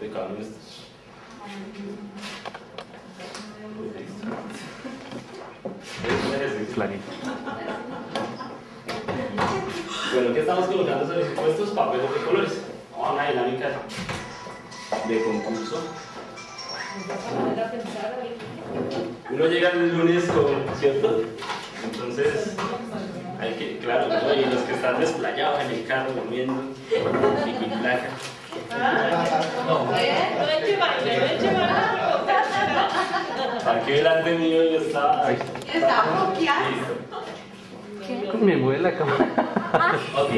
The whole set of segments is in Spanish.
de cada uno de estos. Bueno, ¿qué estamos colocando sobre estos papeles de colores? Vamos a una dinámica de concurso. Uno llega el lunes ¿cierto? Entonces, hay que, claro, ¿no? Y los que están desplayados en el carro durmiendo, y placa. Aquí delante mío yo estaba. Estaba bloqueado. Me mueve la cámara. Ok.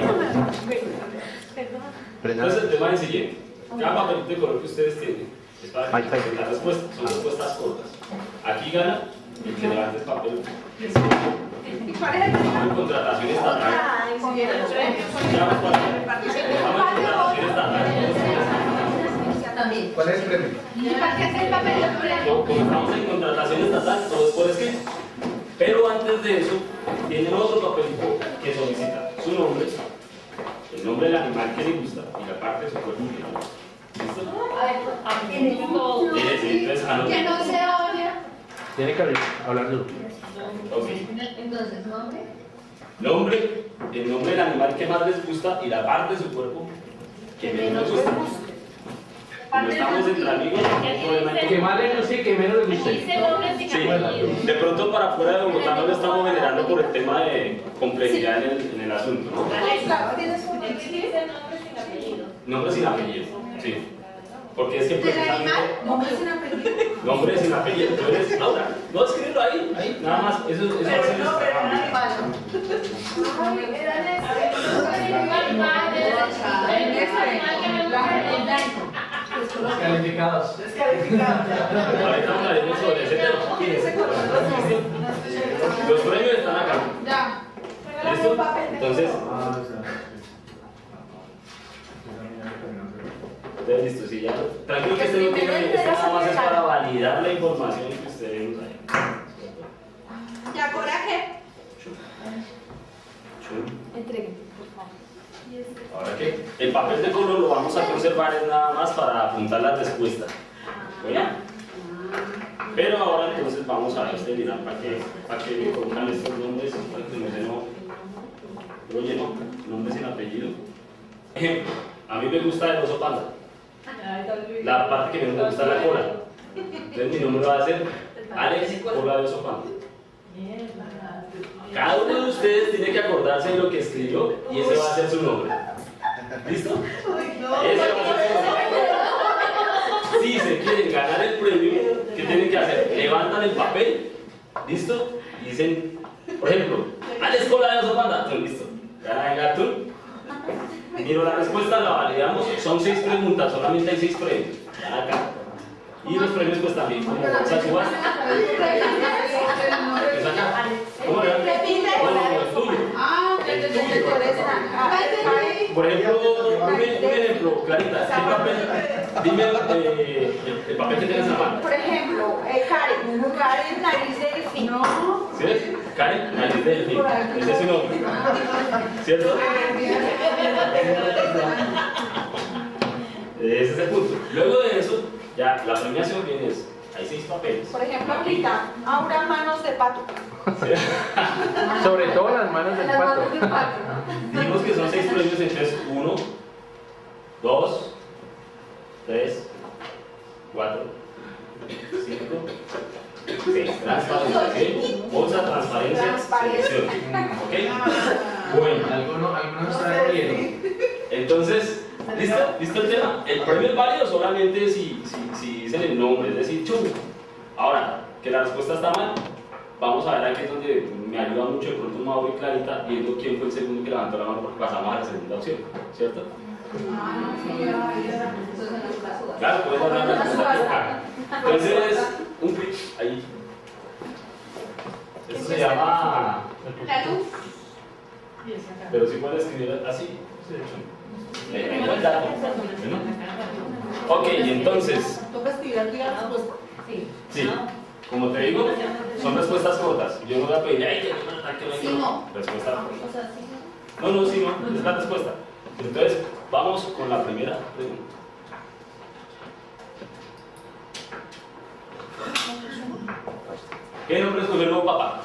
Entonces el tema es el siguiente. Cada papelito de color que ustedes tienen es para que las respuestas son respuestas cortas. Aquí gana el que levante el papel. Estamos en contratación estatal. Estamos en contratación estatal. ¿Cuál es el premio? Como estamos en contratación estatal, todo es por escrito. Pero antes de eso, tienen otro papelito que solicita su nombre, el nombre del animal que le gusta y la parte de su cuerpo que le gusta. ¿Listo? Entonces, anoten. Que no se oye. Tiene que hablar duro. Ok. Entonces, Nombre, el nombre del animal que más les gusta y la parte de su cuerpo que menos les gusta. Como estamos entre amigos, no hay problema. Que más le guste y que menos le guste. Sí, de pronto para fuera de Bogotá no lo estamos generando por el tema de complejidad en el asunto, ¿no? Nombre sin apellido, sí. Porque es que precisamente... Nombre sin apellido. Tú eres Laura. No, escríbelo ahí, nada más. Eso va a ser Descalificados. Ahorita hablaremos sobre ese tema. Los premios están acá. ¿Listo? Entonces, listo, sí, ya. Tranquilo que usted no tiene, esto nada más es para validar la información que ustedes nos ahí. ¿Y ahora qué? Entreguen, por favor. Ahora qué, el papel de color lo vamos a conservar es nada más para apuntar las respuestas. Bueno, pero ahora entonces vamos a mirar para que le colocan estos nombres, para que no se no. Oye, no, nombre sin apellido. Ejemplo, a mí me gusta el oso panda. La parte que menos me gusta es la cola. Entonces mi nombre va a ser Alex Cola de oso panda. Cada uno de ustedes tiene que acordarse de lo que escribió y ese va a ser su nombre. ¿Listo? Ese va a ser su nombre. Si se quieren ganar el premio, ¿qué tienen que hacer? Levantan el papel, ¿listo? Y dicen, por ejemplo, Alex Cola de oso panda. Listo. Venga tú. Miro la respuesta, la validamos. Son 6 preguntas, solamente hay 6 premios. Acá. Y los premios pues también, como bolsa subasta. ¿Es acá? ¿Cómo le dan? El tuyo. Por ejemplo, un ejemplo, Clarita, ¿qué papel? Dime el papel que tienes en la mano. Por ejemplo, Karen, nariz de delfín. ¿Sí ves? Karen, nariz de delfín. Ese es su nombre. ¿Cierto? Ese es el punto. Luego de eso, ya la premiación viene eso. Hay 6 papeles. Por ejemplo, ahorita, Aura manos de pato. ¿Sí? Sobre todo las manos del pato. Dijimos que son 6 premios, entonces 1, 2, 3, 4, 5, 6. Transparencia, ¿sí? Bolsa, transparencia, selección. ¿Ok? Bueno. Algunos traen hielo. Entonces, ¿listo el tema? El premio es válido solamente si dicen el nombre, es decir, chum. Ahora, que la respuesta está mal, vamos a ver aquí es donde me ayuda mucho de pronto Mauro y Clarita viendo quién fue el segundo que levantó la mano porque pasamos a la segunda opción, ¿cierto? Claro, puedes hablar de la respuesta equivocada. Entonces, un clic ahí. Esto se llama... Pero si puedes escribir así. Igual dato. Ok, y entonces. ¿Toca escribir aquí la respuesta? Sí. Como te digo, son respuestas cortas. Yo no voy a pedir, ay, que no no. Respuesta corta. No, sí, no, es la respuesta. Entonces, vamos con la primera pregunta. ¿Qué nombre escogió el nuevo papá?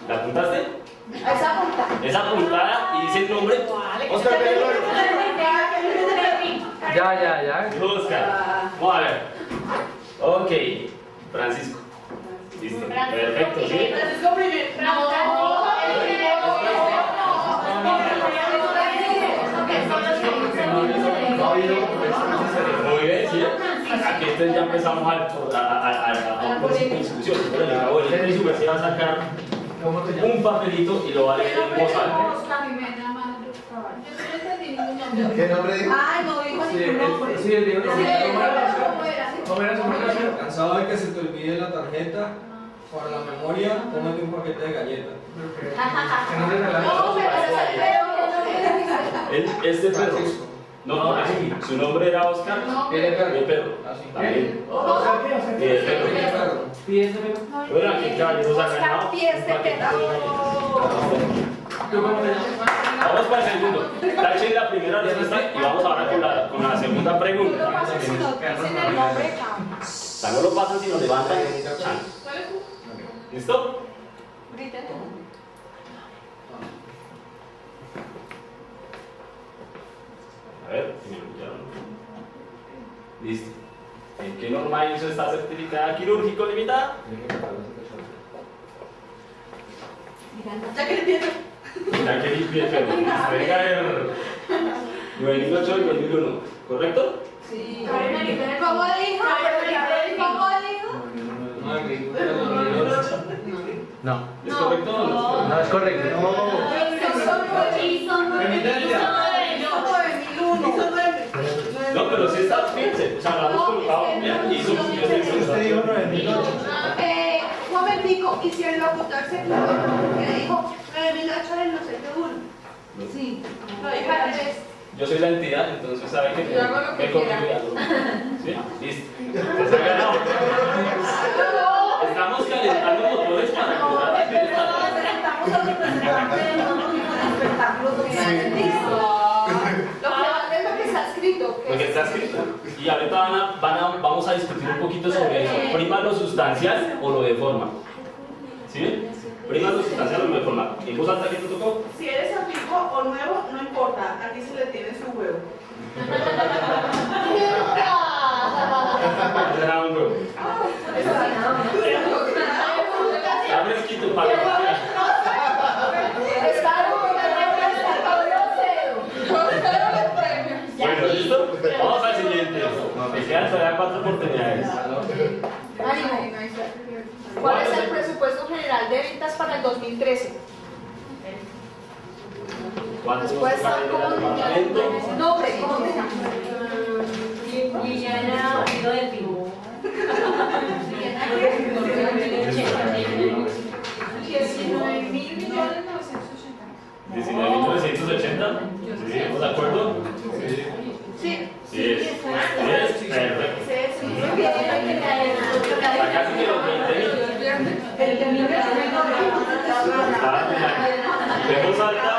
¿La apuntaste? Esa punta. Esa apuntada y dice el nombre. Oscar Gregorio. Ya. Oscar. Vamos a ver. Ok. Francisco. Listo. Perfecto, ¿sí? Francisco primero. Muy bien, ¿sí? Aquí entonces ya empezamos a un principio de discusión. Pero el cabo del príncipe se va a sacar un papelito y lo va a leer en voz alta. ¿Qué nombre dijo? Ay, no dijo ningún nombre. Sí, digo, ¿cómo era su nombre? Cansado de que se te olvide la tarjeta, para la memoria, tómate un paquete de galletas. ¿Qué nombre regalado? Este perro. No, su nombre era Oscar. ¿Quién es Y el perro. También. Y el perro. ¿Y ese perro? Bueno, aquí caballeros ha ganado. Oscar Pies de perro. ¿Tú cómo te llamas? Vamos para el segundo. Tachen la primera respuesta y vamos ahora con la segunda pregunta. O sea, no lo pasan si lo levantan. ¿Listo? A ver, si me escucharon. Listo. ¿En qué norma ISO está certificada quirúrgico limitada? Ya que le entiendo. Ya que limpie el perro. Venga, 2008 y 2001. ¿Correcto? Sí. ¿Cómo dijo? No. ¿Es correcto o no? No es correcto. No, pero si está, fíjense. O sea, la hemos colocado bien. Hizo Usted dijo 9008. Un momentico, y si el locutor se equivocó, que dijo 9008 del no sé qué uno. Sí. Lo dije al revés. Yo soy la entidad, entonces sabe que Yo hago lo que me conmigo. ¿Sí? Listo. Se ha ganado. Estamos calentando motores para lograr la fiesta. Estamos representando un espectáculo totalmente. Lo que vale es lo que está escrito. Lo que está escrito. Y ahorita vamos a discutir un poquito sobre eso. ¿Prima lo sustancial o lo de forma? ¿Sí? ¿Prima lo sustancial o lo de forma? ¿En voz alta qué te tocó? Si eres antiguo o nuevo, no importa. Aquí se le tiene su huevo. Era un huevo. Está fresquito para que Bueno, ¿listo? Vamos al siguiente. Me quedan todavía 4 oportunidades. ¿Cuál es el presupuesto general de ventas para el 2013? ¿Cuántos Respuesta apartamentos? nombre, ¿cómo te llamas? Liliana Hilo del Vivo. 19.980. ¿Sí? ¿Estamos de acuerdo? Sí. Sí es. Perfecto. Acá sí que los 20.000. El que me De voz alta.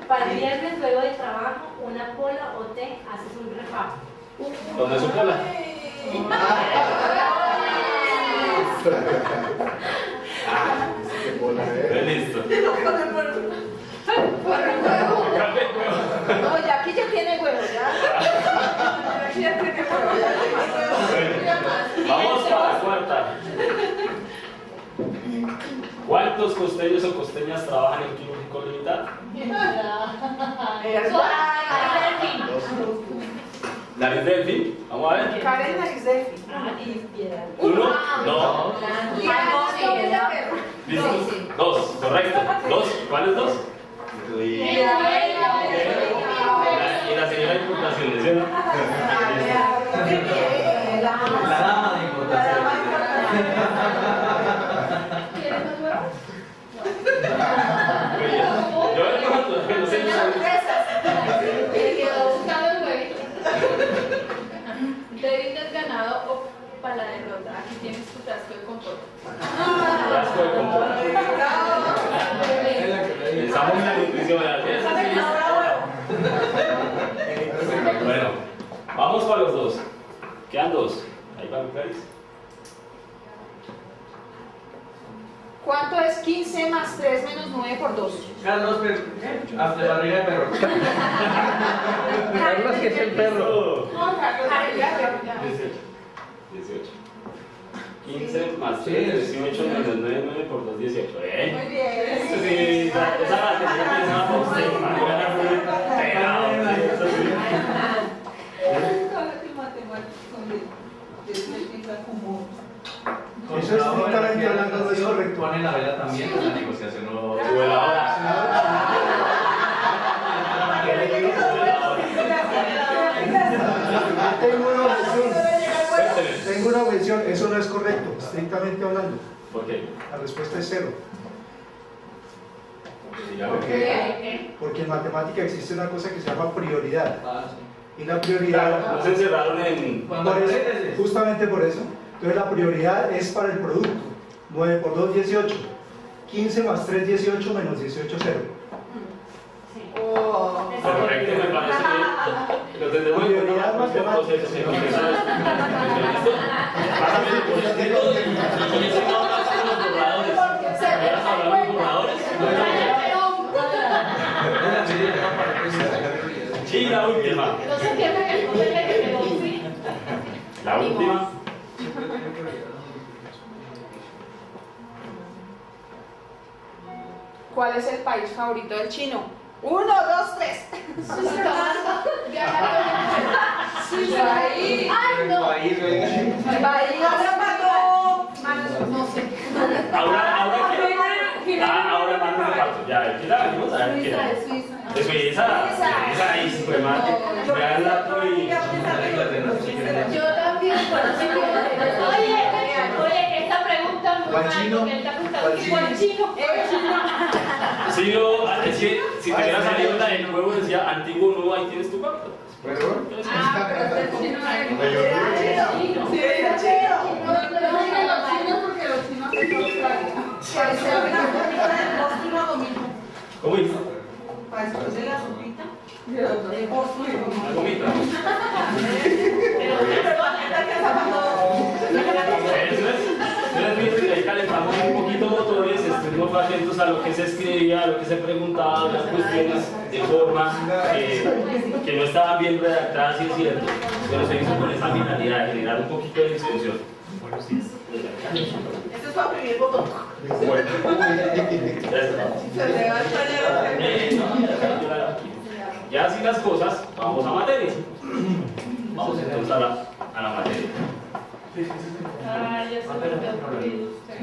Para el viernes, luego de trabajo, una pola o té, haces un refajo. ¿Dónde es su cola? Listo. No, ya aquí ya tiene huevo, ya. Aquí ya tiene huevo, Vamos para la cuarta. ¿Cuántos costeños o costeñas trabajan en quirúrgico limitado? ¿Nariz delfín? Vamos a ver. Karen nariz de ¿Uno? No. ¿Listo? Dos, correcto. ¿Dos? ¿Cuáles dos? Y la señora de importaciones, ¿sí? La dama de importación. Yo no sé. Te has ganado o para la derrota. Aquí tienes tu frasco de compota. Frasco de compota. Pensamos en la nutrición de la Bueno, vamos para los dos. Quedan dos. Ahí van, Clarice. ¿Cuánto es 15 más 3 menos 9 por 2? Carlos, hasta barriga de perro. Carlos, que es el perro. No, Carlos, ya. 18. 15 más 3, 18 menos 9, 9 por 2, 18. Muy bien. Eso sí, esa la tenía pensada para usted. Eso estrictamente hablando no es correcto. Pone la vela también en la negociación o la hora. Tengo una objeción, eso no es correcto, estrictamente hablando. ¿Por qué? La respuesta es 0. Porque en matemática existe una cosa que se llama prioridad. Y la prioridad... Se encerraron en... Justamente por eso. Entonces la prioridad es para el producto. 9 por 2, 18. 15 más 3, 18 menos 18, 0. Correcto, me parece que lo tendremos en cuenta para el próximo proceso. Pásame el político y enseña ahora con los borradores. ¿Quieres hablar de los borradores? Sí, la última. La última. ¿Cuál es el país favorito del chino? 1, 2, 3. Ay, no. Bahía no sé. Ahora manos de pato. Ya, aquí la venimos a ver qué es. De Suiza. Esa ahí, fue mate. Vean el dato y... Yo también conocí. Oye, esta pregunta muy mal, porque él está preguntando ¿cuál chino? Sí, es que si te hubiera salido la del juego decía antiguo nuevo, ahí tienes tu cuarto. Pero es chino. Sí, es chino. No digan los chinos porque los chinos son Australia. ¿Cómo hizo? Para después de la sopita. ¿La gomita? Eso es. Entonces, ahí calentamos un poquito motores, estuvimos atentos a lo que se escribía, a lo que se preguntaba, las cuestiones de forma que no estaban bien redactadas, sí es cierto, pero se hizo con esa finalidad de generar un poquito de distensión. Este es para oprimir el botón. Bueno, Se levanta ya así las cosas, vamos a materia. Vamos entonces a la materia. Ay, ya se me quedó ocurrido usted.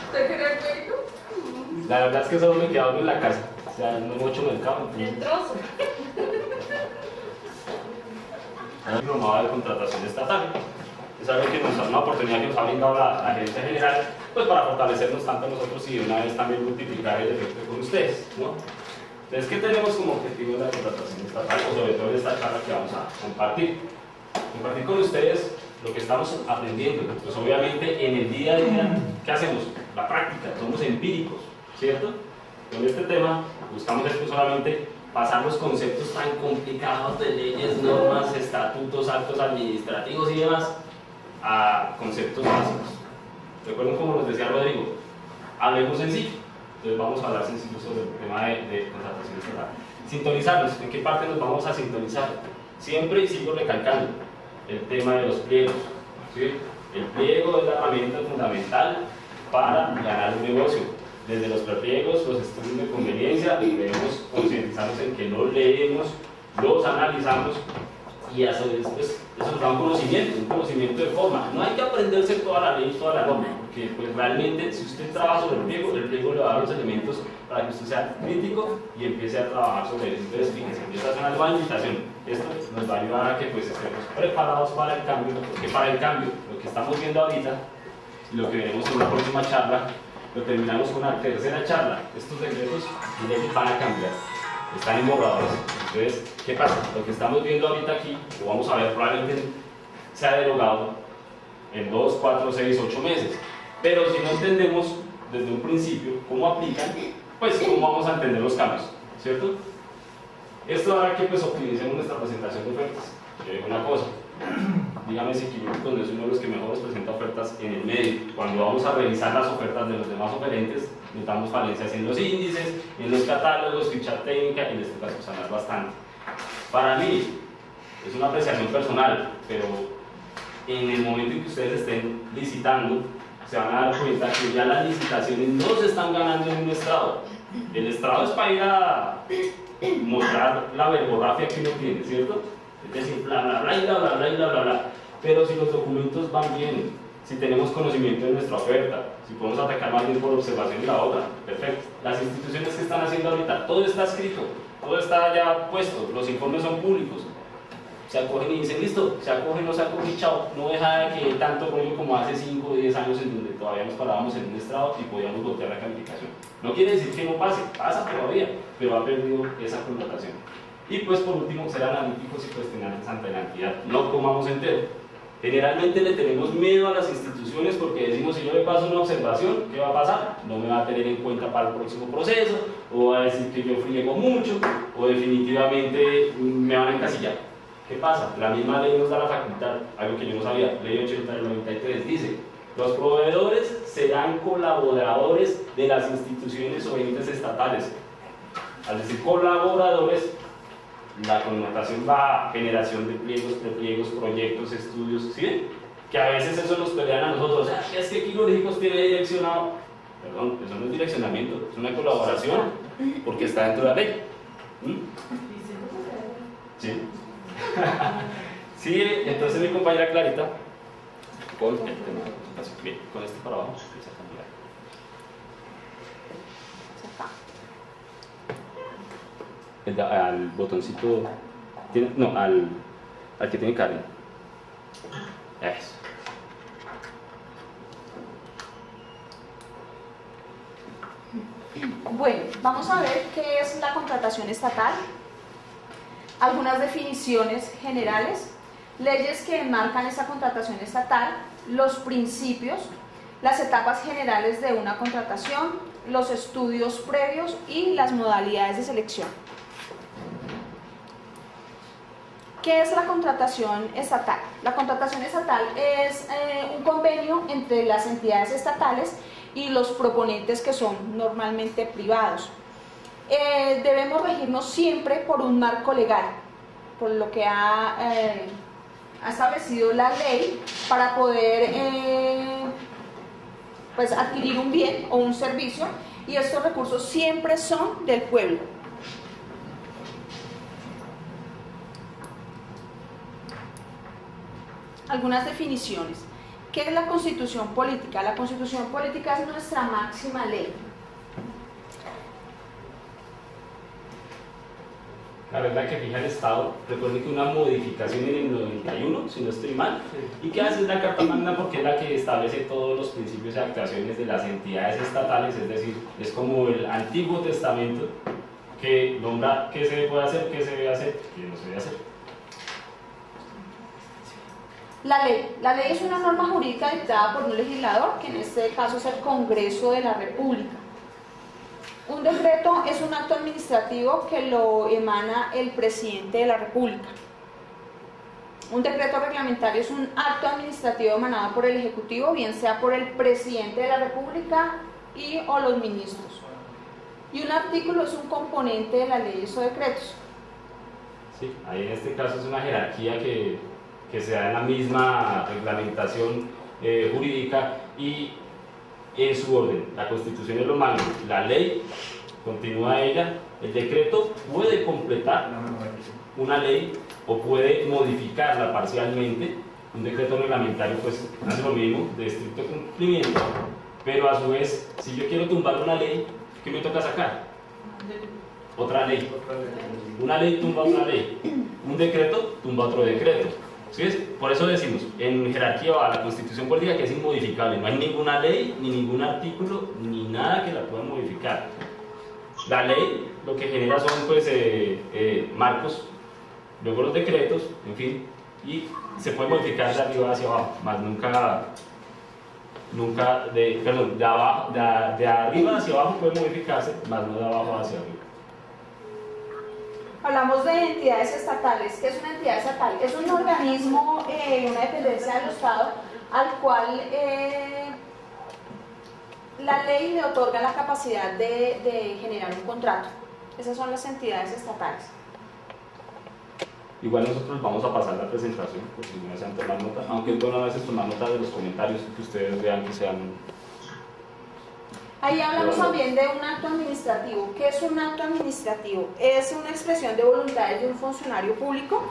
¿Usted quiere el huevito? La verdad es que solo me he quedado en la casa, o sea, no he hecho mercado. El trozo. Diplomado de contratación estatal. Es algo que nos da una oportunidad que nos ha brindado la gerencia general, pues para fortalecernos tanto nosotros y de una vez también multiplicar el efecto con ustedes, ¿no? Entonces, ¿qué tenemos como objetivo de la contratación estatal? O sobre todo en esta charla que vamos a compartir. Compartir con ustedes lo que estamos aprendiendo. Pues obviamente en el día a día, ¿qué hacemos? La práctica, somos empíricos, ¿cierto? Con este tema buscamos esto solamente pasar los conceptos tan complicados de leyes, normas, estatutos, actos administrativos y demás a conceptos básicos. Recuerden como nos decía Rodrigo, hablemos sencillo. Entonces vamos a hablar sencillo sobre el tema de contratación estatal. Sintonizarnos, ¿en qué parte nos vamos a sintonizar? Siempre y sigo recalcando el tema de los pliegos, ¿sí? El pliego es la herramienta fundamental para ganar un negocio. Desde los prepliegos, los estudios de conveniencia, debemos concientizarnos en que los leemos, los analizamos y eso nos da un conocimiento de forma. No hay que aprenderse toda la ley y toda la norma, porque pues, realmente si usted trabaja sobre el pliego le va a dar los elementos para que usted sea crítico y empiece a trabajar sobre eso. Entonces, fíjense, esta es una nueva invitación. Esto nos va a ayudar a que pues, estemos preparados para el cambio, porque para el cambio, lo que estamos viendo ahorita, y lo que veremos en la próxima charla, lo terminamos con una tercera charla. Estos decretos y leyes van a cambiar, están en borradores. Entonces, ¿qué pasa? Lo que estamos viendo ahorita aquí, lo vamos a ver, probablemente se ha derogado en 2, 4, 6, 8 meses. Pero si no entendemos desde un principio cómo aplican, pues cómo vamos a entender los cambios, ¿cierto? Esto hará que pues optimicemos nuestra presentación de ofertas. Yo digo una cosa, dígame si Quirúrgicos no es uno de los que mejor presenta ofertas en el medio. Cuando vamos a revisar las ofertas de los demás oferentes, notamos falencias en los índices, en los catálogos, ficha técnica, y en este caso sanar bastante. Para mí, es una apreciación personal, pero en el momento en que ustedes estén licitando, se van a dar cuenta que ya las licitaciones no se están ganando en un estrado. El estrado es para ir a mostrar la verborrafia que uno tiene, ¿cierto? Es decir, bla, bla, bla, y bla, bla, bla, y bla, bla, bla. Pero si los documentos van bien, si tenemos conocimiento de nuestra oferta, si podemos atacar más bien por observación de la obra, perfecto. Las instituciones que están haciendo ahorita, todo está escrito, todo está ya puesto, los informes son públicos. Se acogen y dicen, listo, se acoge, no se acoge, chao. No deja de que tanto rollo como hace 5 o 10 años en donde todavía nos parábamos en un estrado y podíamos voltear la calificación. No quiere decir que no pase, pasa todavía, pero ha perdido esa connotación. Y pues por último, ser analíticos y cuestionantes ante la entidad. No comamos entero. Generalmente le tenemos miedo a las instituciones porque decimos, si yo le paso una observación, ¿qué va a pasar? No me va a tener en cuenta para el próximo proceso, o va a decir que yo friego mucho, o definitivamente me van a encasillar. ¿Qué pasa? La misma ley nos da la facultad, algo que yo no sabía, ley 80 del 93, dice: los proveedores serán colaboradores de las instituciones o entes estatales. Al decir colaboradores, la connotación va a generación de pliegos, prepliegos, proyectos, estudios, ¿sí? Que a veces eso nos pelean a nosotros. Es que Quirúrgicos tiene direccionado. Perdón, eso no es direccionamiento, es una colaboración porque está dentro de la ley. ¿Sí? Sí, entonces mi compañera Clarita, con el tema de la presentación. Bien, con este para abajo, empieza a cambiar. Al botoncito, no, al que tiene Karen. Eso. Bueno, vamos a ver qué es la contratación estatal. Algunas definiciones generales, leyes que enmarcan esa contratación estatal, los principios, las etapas generales de una contratación, los estudios previos y las modalidades de selección. ¿Qué es la contratación estatal? La contratación estatal es un convenio entre las entidades estatales y los proponentes, que son normalmente privados. Debemos regirnos siempre por un marco legal, por lo que ha establecido la ley para poder pues adquirir un bien o un servicio, y estos recursos siempre son del pueblo. Algunas definiciones. ¿Qué es la Constitución Política? La Constitución Política es nuestra máxima ley. La verdad que fija el Estado. Recuerden que una modificación en el 91, si no estoy mal, y que hace la Carta Magna porque es la que establece todos los principios y actuaciones de las entidades estatales, es decir, es como el Antiguo Testamento que nombra qué se puede hacer, qué se debe hacer, qué no se debe hacer. La ley es una norma jurídica dictada por un legislador, que en este caso es el Congreso de la República. Un decreto es un acto administrativo que lo emana el presidente de la República. Un decreto reglamentario es un acto administrativo emanado por el Ejecutivo, bien sea por el presidente de la República o los ministros. Y un artículo es un componente de las leyes o decretos. Sí, ahí en este caso es una jerarquía que se da en la misma reglamentación jurídica y en su orden. La Constitución es lo magno, la ley continúa ella, el decreto puede completar una ley o puede modificarla parcialmente. Un decreto reglamentario pues hace lo mismo, de estricto cumplimiento, pero a su vez, si yo quiero tumbar una ley, ¿qué me toca sacar? Otra ley. Una ley tumba una ley, un decreto tumba otro decreto. ¿Sí? Por eso decimos, en jerarquía va la Constitución Política, que es inmodificable, no hay ninguna ley, ni ningún artículo, ni nada que la pueda modificar. La ley lo que genera son pues marcos, luego los decretos, en fin, y se puede modificar de arriba hacia abajo, más de arriba hacia abajo puede modificarse, más no de abajo hacia arriba. Hablamos de entidades estatales. ¿Qué es una entidad estatal? Es un organismo, una dependencia del Estado, al cual la ley le otorga la capacidad de generar un contrato. Esas son las entidades estatales. Igual nosotros vamos a pasar la presentación, por si no desean tomar nota, aunque es bueno a veces tomar nota de los comentarios que ustedes vean que sean... Ahí hablamos también de un acto administrativo. ¿Qué es un acto administrativo? Es una expresión de voluntades de un funcionario público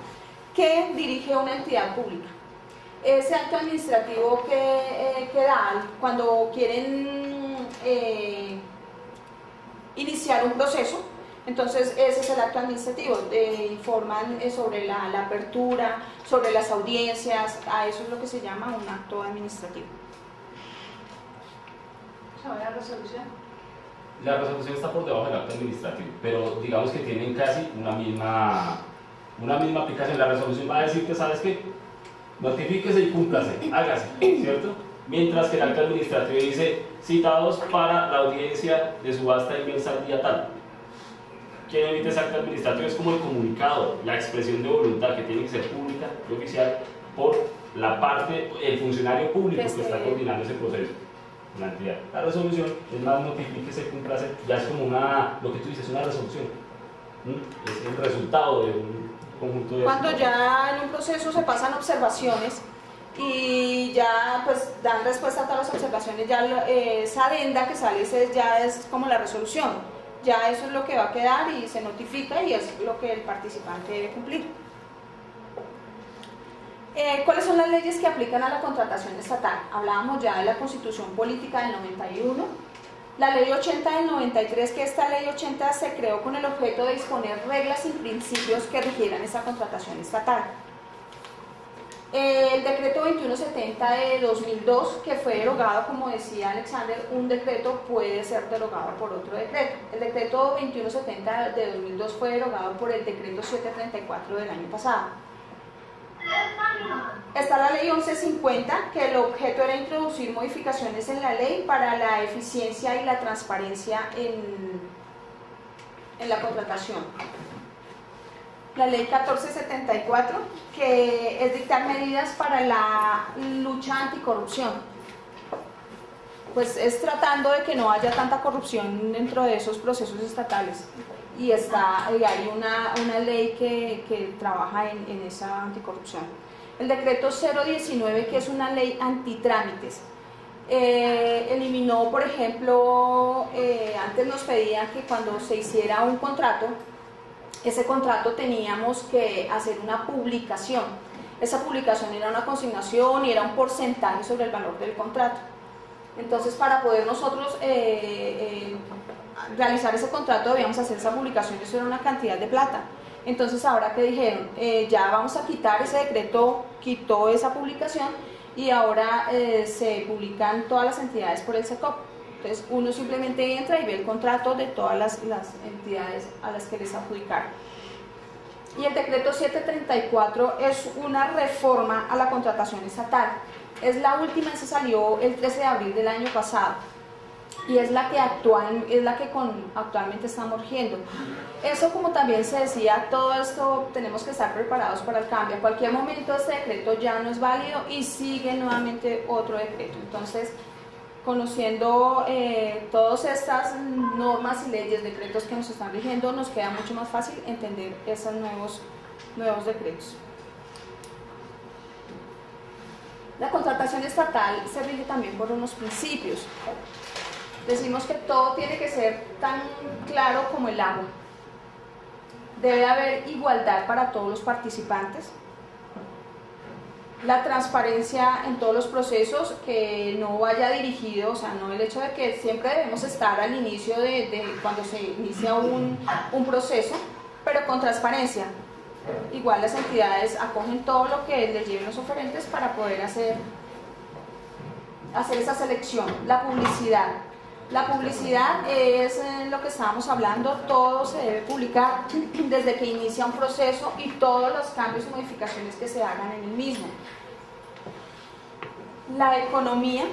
que dirige una entidad pública. Ese acto administrativo que da cuando quieren iniciar un proceso, entonces ese es el acto administrativo. Informan sobre la apertura, sobre las audiencias, a eso es lo que se llama un acto administrativo. ¿La resolución? La resolución está por debajo del acto administrativo, pero digamos que tienen casi una misma aplicación. La resolución va a decir que, ¿sabes qué? Notifíquese y cúmplase, hágase, ¿cierto? Mientras que el acto administrativo dice citados para la audiencia de subasta inmensa al día tal. ¿Quién emite ese acto administrativo? Es como el comunicado, la expresión de voluntad que tiene que ser pública y oficial por la parte, el funcionario público que está coordinando ese proceso. La entidad. La resolución es más notifíquese, cúmplase, ya es como lo que tú dices, una resolución. Es el resultado de un conjunto de... Cuando ya en un proceso se pasan observaciones y ya pues dan respuesta a todas las observaciones, ya esa adenda que sale ya es como la resolución, ya eso es lo que va a quedar y se notifica y es lo que el participante debe cumplir. ¿Cuáles son las leyes que aplican a la contratación estatal? Hablábamos ya de la Constitución Política del 91, la Ley 80 del 93, que esta Ley 80 se creó con el objeto de disponer reglas y principios que rigieran esa contratación estatal. El decreto 2170 de 2002, que fue derogado, como decía Alexander, un decreto puede ser derogado por otro decreto. El decreto 2170 de 2002 fue derogado por el decreto 734 del año pasado. Está la ley 1150, que el objeto era introducir modificaciones en la ley para la eficiencia y la transparencia en la contratación. La ley 1474, que es dictar medidas para la lucha anticorrupción. Pues es tratando de que no haya tanta corrupción dentro de esos procesos estatales. Y hay una ley que trabaja en esa anticorrupción. El decreto 019, que es una ley antitrámites, eliminó, por ejemplo, antes nos pedían que cuando se hiciera un contrato, ese contrato teníamos que hacer una publicación. Esa publicación era una consignación y era un porcentaje sobre el valor del contrato. Entonces, para poder nosotros realizar ese contrato debíamos hacer esa publicación, eso era una cantidad de plata. Entonces ahora que dijeron, ya vamos a quitar ese decreto, quitó esa publicación y ahora se publican todas las entidades por el SECOP. Entonces uno simplemente entra y ve el contrato de todas las entidades a las que les adjudicaron. Y el decreto 734 es una reforma a la contratación estatal. Es la última, se salió el 13 de abril del año pasado. Y es la que actualmente estamos rigiendo. Eso, como también se decía, todo esto tenemos que estar preparados para el cambio. A cualquier momento este decreto ya no es válido y sigue nuevamente otro decreto. Entonces, conociendo todas estas normas y leyes, decretos que nos están rigiendo, nos queda mucho más fácil entender esos nuevos decretos. La contratación estatal se rige también por unos principios. Decimos que todo tiene que ser tan claro como el agua. Debe haber igualdad para todos los participantes. La transparencia en todos los procesos, que no vaya dirigido, o sea, no el hecho de que siempre debemos estar al inicio de cuando se inicia un proceso, pero con transparencia. Igual las entidades acogen todo lo que les lleven los oferentes para poder hacer esa selección. La publicidad. La publicidad es lo que estábamos hablando, todo se debe publicar desde que inicia un proceso y todos los cambios y modificaciones que se hagan en el mismo. La economía.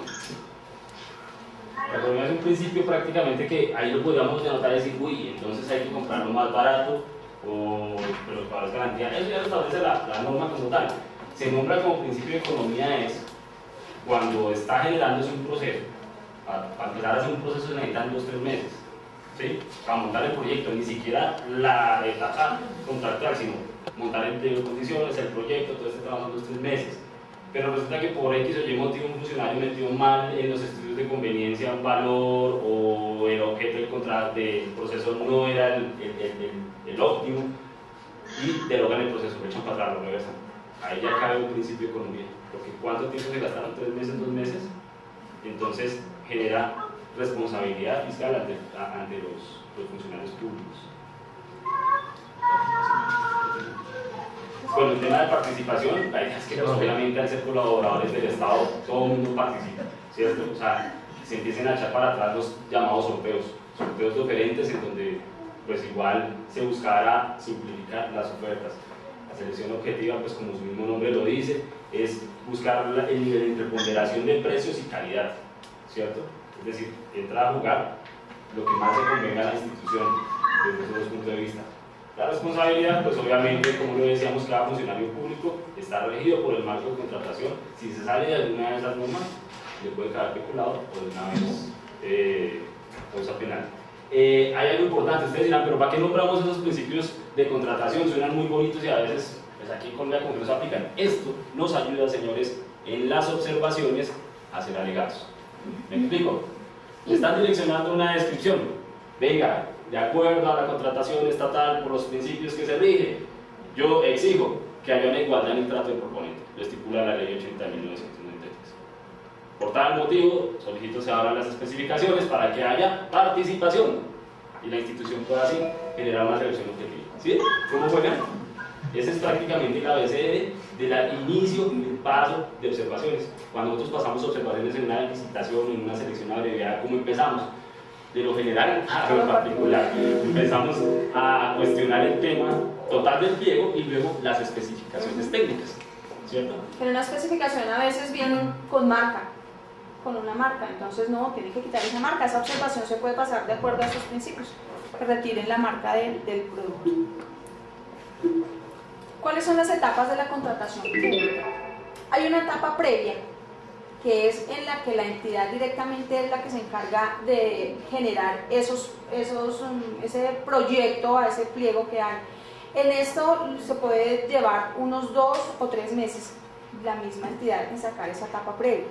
La economía es un principio prácticamente que ahí lo podríamos denotar y decir, uy, entonces hay que comprarlo más barato o de los pagos de garantía, eso ya lo establece la norma como tal. Se nombra como principio de economía es cuando está generándose un proceso. Para empezar a hacer un proceso se necesitan 2 o 3 meses, ¿sí? Para montar el proyecto, ni siquiera la etapa contractual, sino montar el pliego de condiciones, el proyecto, todo este trabajo en 2 o 3 meses. Pero resulta que por X o Y motivo un funcionario metió mal en los estudios de conveniencia un valor, o el objeto del contrato del proceso no era el óptimo, y derogan el proceso, lo echan para atrás, lo reversan. Ahí ya cabe un principio de economía, porque ¿cuánto tiempo se gastaron? 3 meses, 2 meses. Entonces genera responsabilidad fiscal ante los funcionarios públicos. Bueno, el tema de participación, la idea es que obviamente al ser colaboradores del Estado todo el mundo participa, ¿cierto? O sea, se empiecen a echar para atrás los llamados sorteos diferentes en donde pues igual se buscará simplificar las ofertas. La selección objetiva, pues como su mismo nombre lo dice, es buscar el nivel entre ponderación de precios y calidad, ¿cierto? Es decir, entrar a jugar lo que más se convenga a la institución desde esos 2 puntos de vista. La responsabilidad, pues obviamente, como lo decíamos, cada funcionario público está regido por el marco de contratación. Si se sale de alguna de esas normas, le puede caer peculado o de una vez causa penal. Hay algo importante, ustedes dirán, pero ¿para qué nombramos esos principios de contratación? Suenan muy bonitos y a veces, pues aquí en Colombia como que no se aplican. Esto nos ayuda, señores, en las observaciones a ser alegatos. ¿Me explico? Están direccionando una descripción. Venga, de acuerdo a la contratación estatal por los principios que se rige, yo exijo que haya una igualdad en el trato de proponente. Lo estipula la ley 80 de 1993. Por tal motivo, solicito se abran las especificaciones para que haya participación y la institución pueda así generar una selección objetiva. ¿Sí? ¿Cómo juegan? Ese es prácticamente el ABCD del inicio del paso de observaciones. Cuando nosotros pasamos observaciones en una licitación, en una selección abreviada, ¿cómo empezamos? De lo general a lo particular. Empezamos a cuestionar el tema total del pliego y luego las especificaciones técnicas, ¿cierto? En una especificación a veces vienen con marca, con una marca, entonces no, tienen que quitar esa marca. Esa observación se puede pasar de acuerdo a esos principios, que retiren la marca del producto. ¿Cuáles son las etapas de la contratación pública? Hay una etapa previa, que es en la que la entidad directamente es la que se encarga de generar ese proyecto, a ese pliego que hay. En esto se puede llevar unos 2 o 3 meses la misma entidad en sacar esa etapa previa.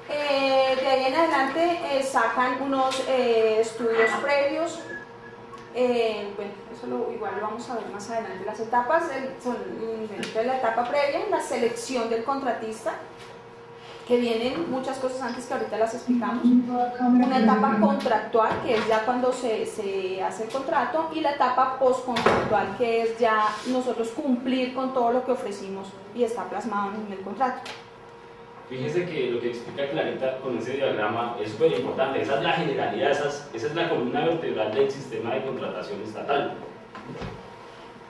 De ahí en adelante sacan unos estudios previos. Bueno, eso igual lo vamos a ver más adelante. Las etapas son la etapa previa, la selección del contratista, que vienen muchas cosas antes que ahorita las explicamos. Una etapa contractual, que es ya cuando se hace el contrato, y la etapa postcontractual, que es ya nosotros cumplir con todo lo que ofrecimos y está plasmado en el contrato. Fíjense que lo que explica Clarita con ese diagrama es súper importante. Esa es la generalidad, esa es la columna vertebral del sistema de contratación estatal.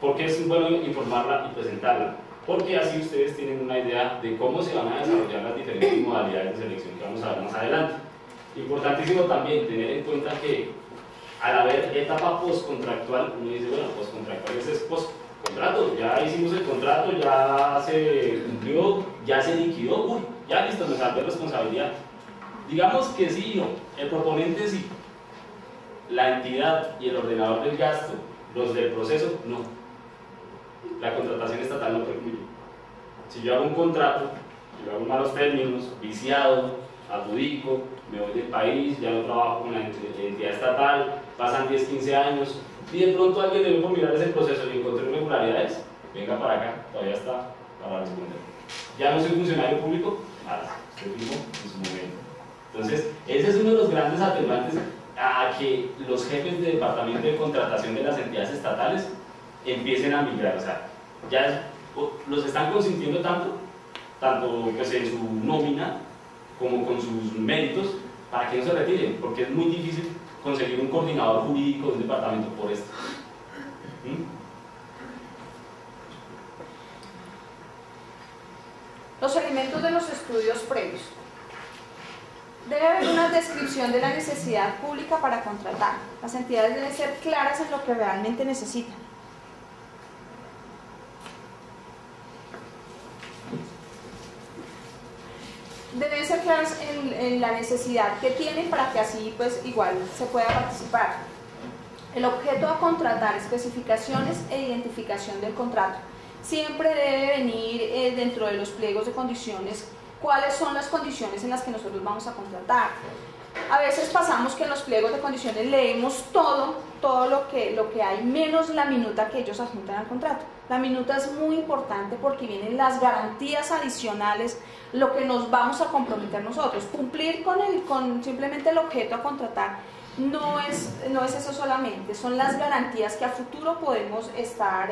¿Por qué es bueno informarla y presentarla? Porque así ustedes tienen una idea de cómo se van a desarrollar las diferentes modalidades de selección que vamos a ver más adelante. Importantísimo también tener en cuenta que al haber etapa postcontractual, uno dice, bueno, postcontractual es postcontrato, ya hicimos el contrato, ya se cumplió, ya se liquidó, uy, ya listo, nos sale responsabilidad. Digamos que sí y no, el proponente sí, la entidad y el ordenador del gasto, los del proceso, no. La contratación estatal no permite. Si yo hago un contrato, yo hago malos términos, viciado, adjudico, me voy del país, ya no trabajo con la entidad estatal, pasan 10, 15 años, y de pronto alguien le dio por mirar ese proceso y encontré irregularidades, venga para acá, todavía está para responder. Ya no soy funcionario público, nada, estoy vivo en su momento. Entonces, ese es uno de los grandes atenuantes a que los jefes de departamento de contratación de las entidades estatales empiecen a migrar, o sea, ya los están consintiendo tanto pues, en su nómina como con sus méritos, para que no se retiren, porque es muy difícil conseguir un coordinador jurídico de un departamento por esto. Los elementos de los estudios previos. Debe haber una descripción de la necesidad pública para contratar. Las entidades deben ser claras en lo que realmente necesitan. Deben ser claras en la necesidad que tienen para que así pues igual se pueda participar. El objeto a contratar, especificaciones e identificación del contrato. Siempre debe venir dentro de los pliegos de condiciones cuáles son las condiciones en las que nosotros vamos a contratar. A veces pasamos que en los pliegos de condiciones leemos todo lo que hay, menos la minuta que ellos adjuntan al contrato. La minuta es muy importante porque vienen las garantías adicionales, lo que nos vamos a comprometer nosotros. Cumplir con simplemente el objeto a contratar no es eso solamente, son las garantías que a futuro podemos estar,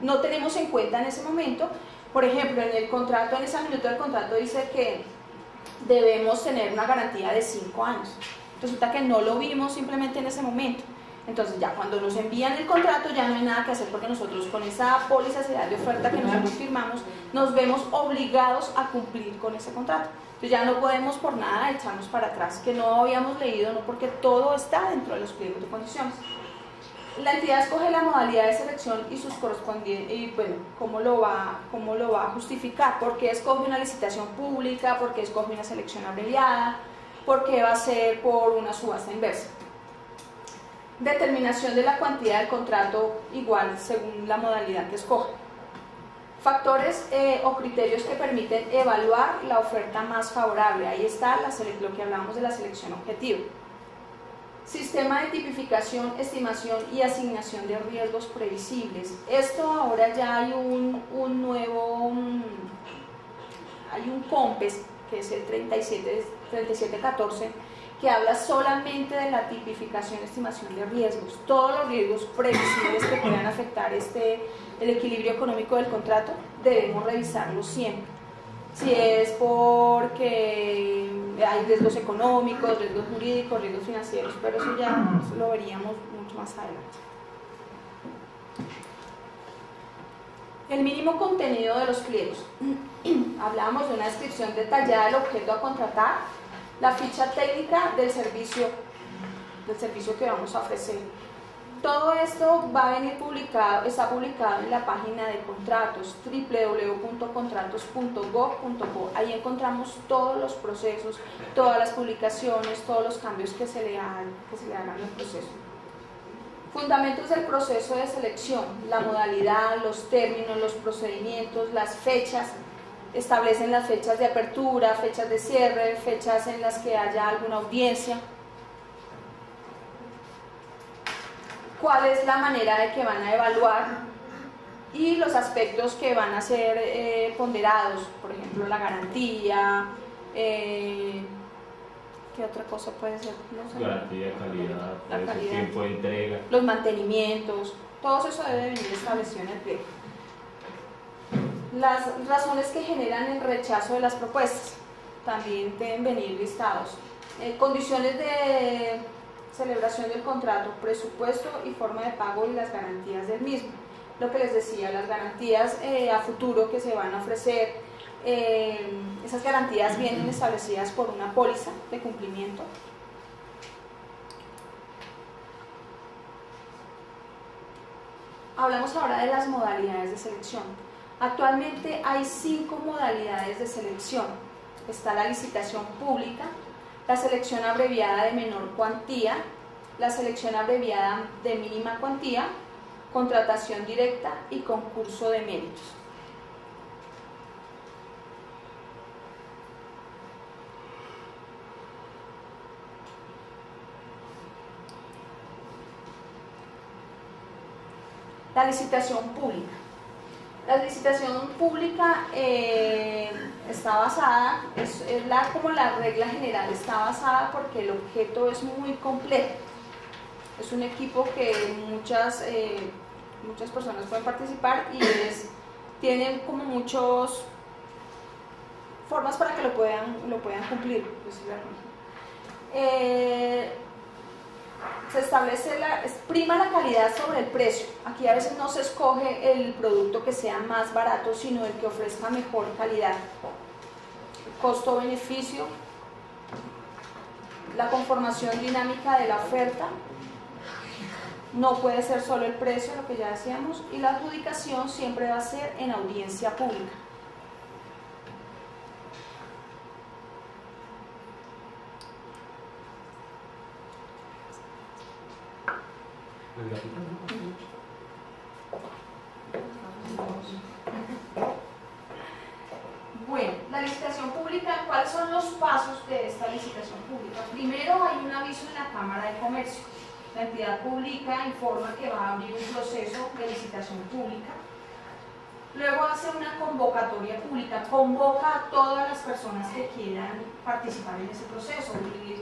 no tenemos en cuenta en ese momento. Por ejemplo, en el contrato, en esa minuta del contrato dice que debemos tener una garantía de 5 años. Resulta que no lo vimos simplemente en ese momento. Entonces ya cuando nos envían el contrato ya no hay nada que hacer porque nosotros con esa póliza de oferta que nosotros firmamos nos vemos obligados a cumplir con ese contrato. Entonces ya no podemos por nada echarnos para atrás, que no habíamos leído, no, porque todo está dentro de los pliegos de condiciones. La entidad escoge la modalidad de selección y sus correspondientes, y bueno, cómo lo va a justificar, por qué escoge una licitación pública, por qué escoge una selección abreviada, por qué va a ser por una subasta inversa. Determinación de la cuantía del contrato igual según la modalidad que escoja. Factores o criterios que permiten evaluar la oferta más favorable. Ahí está lo que hablamos de la selección objetiva. Sistema de tipificación, estimación y asignación de riesgos previsibles. Esto ahora ya hay un COMPES, que es el 3714, que habla solamente de la tipificación, estimación de riesgos. Todos los riesgos previsibles que puedan afectar el equilibrio económico del contrato, debemos revisarlos siempre. Si es porque hay riesgos económicos, riesgos jurídicos, riesgos financieros, pero eso ya lo veríamos mucho más adelante. El mínimo contenido de los pliegos. Hablábamos de una descripción detallada del objeto a contratar, la ficha técnica del servicio que vamos a ofrecer. Todo esto va a venir publicado, está publicado en la página de contratos, www.contratos.gov.co. Ahí encontramos todos los procesos, todas las publicaciones, todos los cambios que se le hagan al proceso. Fundamentos del proceso de selección, la modalidad, los términos, los procedimientos, las fechas. Establecen las fechas de apertura, fechas de cierre, fechas en las que haya alguna audiencia. Cuál es la manera de que van a evaluar y los aspectos que van a ser ponderados, por ejemplo la garantía, ¿qué otra cosa puede ser? No sé. Garantía, calidad, tiempo de entrega, los mantenimientos, todo eso debe venir establecido en el pliego. Las razones que generan el rechazo de las propuestas también deben venir listados. Condiciones de celebración del contrato, presupuesto y forma de pago y las garantías del mismo. Lo que les decía, las garantías a futuro que se van a ofrecer, esas garantías vienen establecidas por una póliza de cumplimiento. Hablamos ahora de las modalidades de selección. Actualmente hay 5 modalidades de selección. Está la licitación pública, la selección abreviada de menor cuantía, la selección abreviada de mínima cuantía, contratación directa y concurso de méritos. La licitación pública. La licitación pública está basada, como la regla general, está basada porque el objeto es muy complejo. Es un equipo que muchas personas pueden participar y tienen como muchas formas para que lo puedan cumplir. Se establece, prima la calidad sobre el precio. Aquí a veces no se escoge el producto que sea más barato, sino el que ofrezca mejor calidad. Costo-beneficio. La conformación dinámica de la oferta no puede ser solo el precio, lo que ya decíamos, y la adjudicación siempre va a ser en audiencia pública. Bueno, la licitación pública, ¿cuáles son los pasos de esta licitación pública? Primero hay un aviso en la Cámara de Comercio. La entidad pública informa que va a abrir un proceso de licitación pública. Luego hace una convocatoria pública, convoca a todas las personas que quieran participar en ese proceso.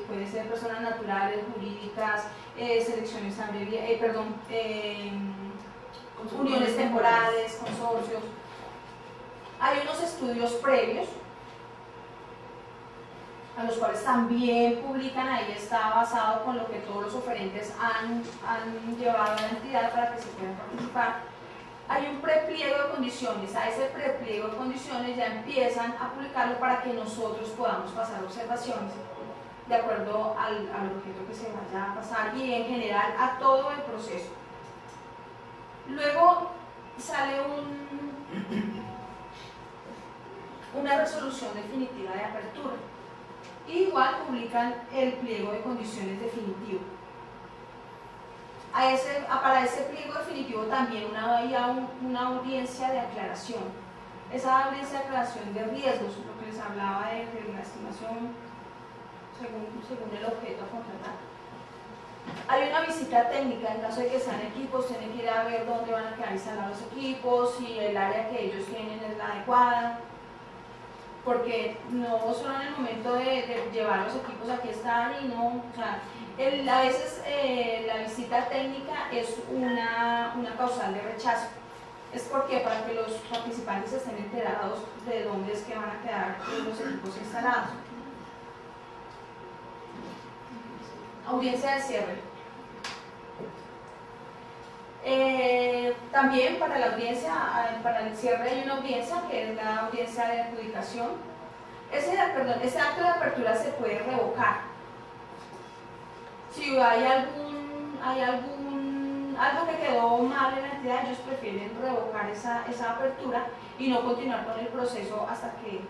Puede ser personas naturales, jurídicas, selecciones abreviadas, uniones temporales, consorcios. Hay unos estudios previos a los cuales también publican, ahí está basado con lo que todos los oferentes han llevado a la entidad para que se puedan participar. Hay un prepliego de condiciones, a ese prepliego de condiciones ya empiezan a publicarlo para que nosotros podamos pasar observaciones de acuerdo al objeto que se vaya a pasar y en general a todo el proceso. Luego sale una resolución definitiva de apertura. Igual publican el pliego de condiciones definitivo. Para ese pliego definitivo también había una audiencia de aclaración. Esa audiencia de aclaración de riesgos, lo que les hablaba de la estimación según el objeto a contratar. Hay una visita técnica en caso de que sean equipos, tienen que ir a ver dónde van a quedar instalados los equipos, si el área que ellos tienen es la adecuada. Porque no solo en el momento de llevar los equipos aquí están y no, o sea, a veces la visita técnica es una causal de rechazo. Es porque para que los participantes estén enterados de dónde es que van a quedar los equipos instalados. Audiencia de cierre. También para la audiencia, para el cierre hay una audiencia que es la audiencia de adjudicación. Ese acto de apertura se puede revocar. Si hay algo que quedó mal en la entidad, ellos prefieren revocar esa apertura y no continuar con el proceso hasta que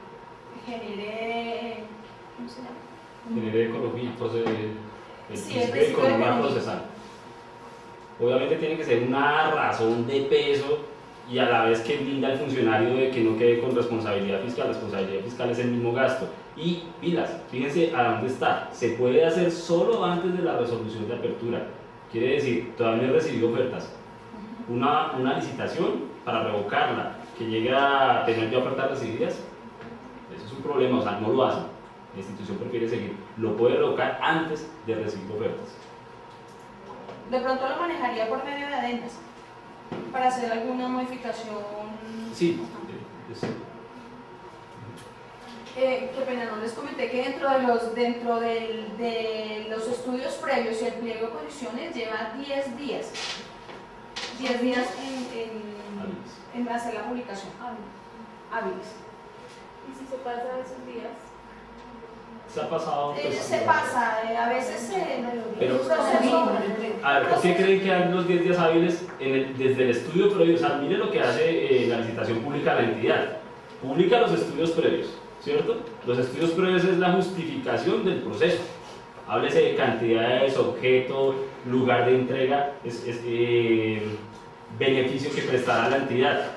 genere, ¿cómo se llama? Genere ecología, el principio de economía procesal. Obviamente tiene que ser una razón de peso y a la vez que brinda al funcionario de que no quede con responsabilidad fiscal. Responsabilidad fiscal es el mismo gasto. Y pilas, fíjense a dónde está. Se puede hacer solo antes de la resolución de apertura. Quiere decir, todavía no he recibido ofertas. Una licitación para revocarla, que llegue a tener ya ofertas recibidas, eso es un problema, o sea, no lo hacen. La institución prefiere seguir. Lo puede revocar antes de recibir ofertas. De pronto lo manejaría por medio de adendas para hacer alguna modificación. Sí. Qué pena, no les comenté que dentro de los estudios previos y el pliego de condiciones lleva 10 días. 10 días en hacer la publicación. Hábiles. ¿Y si se pasa esos días? Se ha pasado. Pues, se pasa, a veces pero, proceso. A ver, ¿por qué creen que hay los 10 días hábiles desde el estudio previo? O sea, miren lo que hace la licitación pública de la entidad. Publica los estudios previos, ¿cierto? Los estudios previos es la justificación del proceso. Háblese de cantidades, objeto, lugar de entrega, beneficio que prestará la entidad.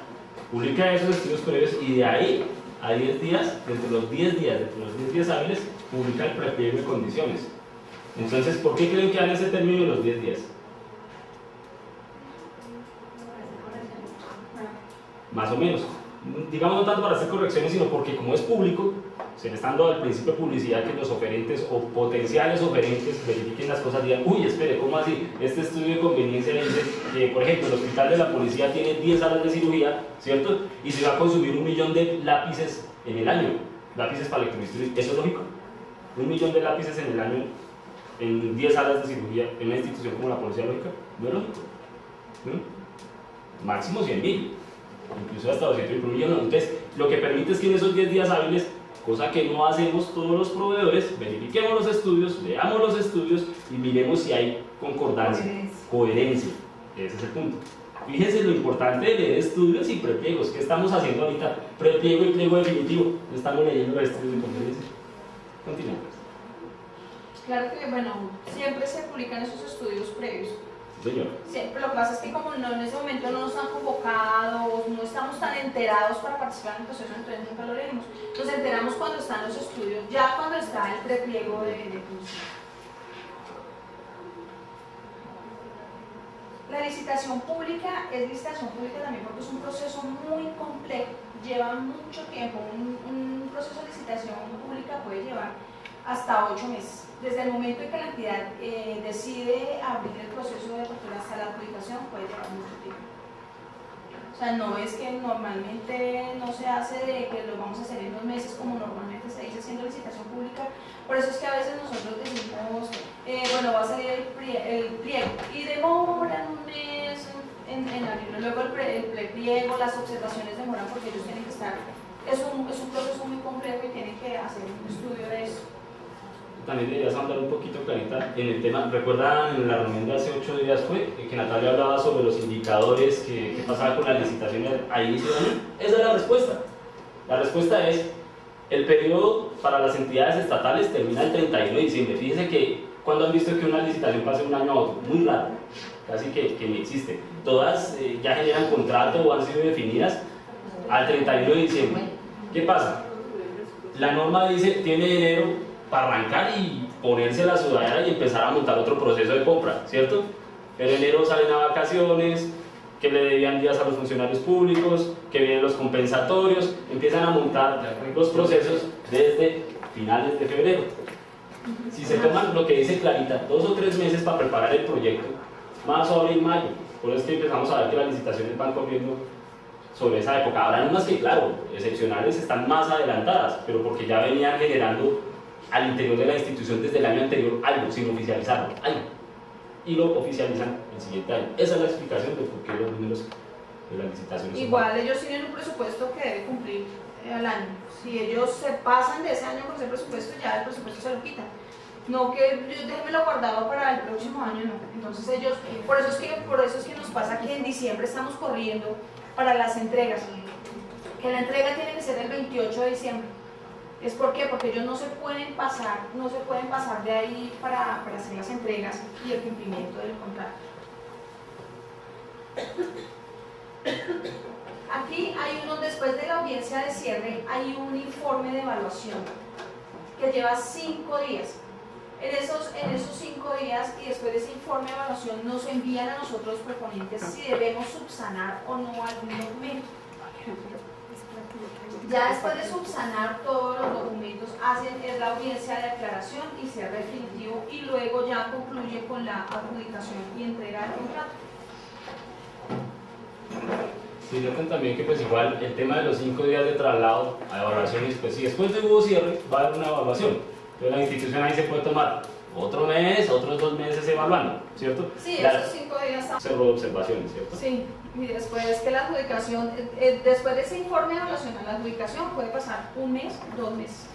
Publica esos estudios previos y de ahí a 10 días, dentro de los 10 días hábiles, publica el prepliego de condiciones. Entonces, ¿por qué creen que dan ese término de los 10 días? Más o menos. Digamos, no tanto para hacer correcciones, sino porque como es público, se le está dando al principio de publicidad que los oferentes o potenciales oferentes verifiquen las cosas y digan, uy, espere, ¿cómo así? Este estudio de conveniencia dice que, por ejemplo, el hospital de la policía tiene 10 salas de cirugía, ¿cierto? Y se va a consumir 1 millón de lápices en el año, lápices para electrobisturí. ¿Eso es lógico? 1 millón de lápices en el año en 10 salas de cirugía en una institución como la Policía Lógica, no es lógico. ¿No? Máximo 100.000, incluso hasta 200.000 por millón. Entonces, lo que permite es que en esos 10 días hábiles cosa que no hacemos todos los proveedores. Verifiquemos los estudios, veamos los estudios y miremos si hay concordancia, coherencia. Ese es el punto. Fíjense lo importante de leer estudios y prepliegos. ¿Qué estamos haciendo ahorita? Prepliego y pliego definitivo. No estamos leyendo los estudios de conveniencia. Continuamos. Claro que, bueno, siempre se publican esos estudios previos. Señor. Siempre, lo que pasa es que como no, en ese momento no nos han convocado, no estamos tan enterados para participar en el proceso, entonces nunca lo leemos. Nos enteramos cuando están los estudios, ya cuando está el prepliego de función. La licitación pública es licitación pública también porque es un proceso muy complejo, lleva mucho tiempo. Un proceso de licitación pública puede llevar hasta 8 meses. Desde el momento en que la entidad decide abrir el proceso de apertura hasta la adjudicación puede llevar mucho tiempo. O sea, no es que normalmente no se hace de que lo vamos a hacer en 2 meses como normalmente se dice haciendo licitación pública. Por eso es que a veces nosotros decimos, bueno, va a salir el pliego y demoran 1 mes en abrirlo. Luego el prepliego, las observaciones demoran porque ellos tienen que estar, es un proceso muy complejo y tienen que hacer un estudio de eso. También deberías hablar un poquito, Clarita, en el tema. ¿Recuerdan en la reunión de hace 8 días fue que Natalia hablaba sobre los indicadores que pasaba con la licitación a inicio de año? Esa es la respuesta. La respuesta es, el periodo para las entidades estatales termina el 31 de diciembre. Fíjense que cuando han visto que una licitación pase de un año a otro, muy raro, casi que ni existe. Todas ya generan contrato o han sido definidas al 31 de diciembre. ¿Qué pasa? La norma dice, tiene enero para arrancar y ponerse la sudadera y empezar a montar otro proceso de compra, ¿cierto? Pero en enero salen a vacaciones, que le debían días a los funcionarios públicos, que vienen los compensatorios, empiezan a montar los procesos desde finales de febrero. Si se toman lo que dice Clarita, 2 o 3 meses para preparar el proyecto, marzo, abril, mayo, por eso es que empezamos a ver que las licitaciones van corriendo sobre esa época. Habrá unas que, claro, excepcionales están más adelantadas, pero porque ya venían generando al interior de la institución desde el año anterior algo, sin oficializarlo, algo, y lo oficializan el siguiente año. Esa es la explicación de por qué los números de las licitaciones igual son... ellos tienen un presupuesto que debe cumplir al año. Si ellos se pasan de ese año con ese presupuesto, ya el presupuesto se lo quitan. No que déjenmelo guardado para el próximo año, no. Entonces ellos, por eso es que nos pasa que en diciembre estamos corriendo para las entregas, que la entrega tiene que ser el 28 de diciembre. ¿Es por qué? Porque ellos no se pueden pasar de ahí para hacer las entregas y el cumplimiento del contrato. Aquí hay después de la audiencia de cierre, hay un informe de evaluación que lleva 5 días. En esos 5 días y después de ese informe de evaluación nos envían a nosotros proponentes si debemos subsanar o no algún documento. Ya después de subsanar todos los documentos, es la audiencia de aclaración y cierre definitivo y luego ya concluye con la adjudicación y entrega del contrato. Sí, noten también que pues igual el tema de los 5 días de traslado a evaluaciones, pues si después de hubo cierre va a haber una evaluación. Entonces la institución ahí se puede tomar otro mes, otros 2 meses evaluando, ¿cierto? Sí, esos 5 días están... Cerro de observaciones, ¿cierto? Sí, y después que la adjudicación, después de ese informe de evaluación a la adjudicación puede pasar 1 mes, 2 meses.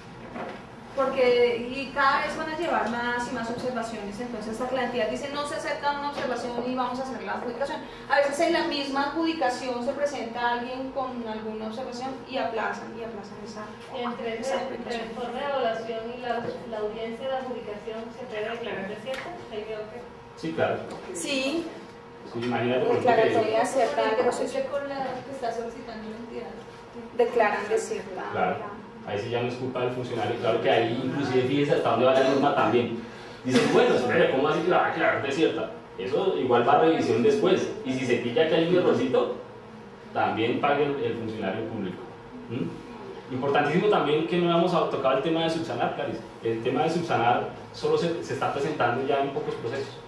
Y cada vez van a llevar más y más observaciones, entonces hasta que la entidad dice no se acepta una observación y vamos a hacer la adjudicación. A veces en la misma adjudicación se presenta alguien con alguna observación y aplazan esa. Entre el informe de evaluación y la audiencia de adjudicación se puede declarar desierto. Ahí veo que... Sí, claro. Sí. Sí, imagínate por Declaratoria desierta. Con la que está solicitando la entidad. Declaran desierta. Claro. Ahí sí ya no es culpa del funcionario, claro que ahí inclusive fíjese hasta dónde va la norma también. Dicen, bueno, espere, ¿cómo así que la va a aclarar desierta? Eso igual va a revisión después, y si se pilla que hay un errorcito, también pague el funcionario público. Importantísimo también que no hemos tocado el tema de subsanar, Clarice. El tema de subsanar solo se está presentando ya en pocos procesos.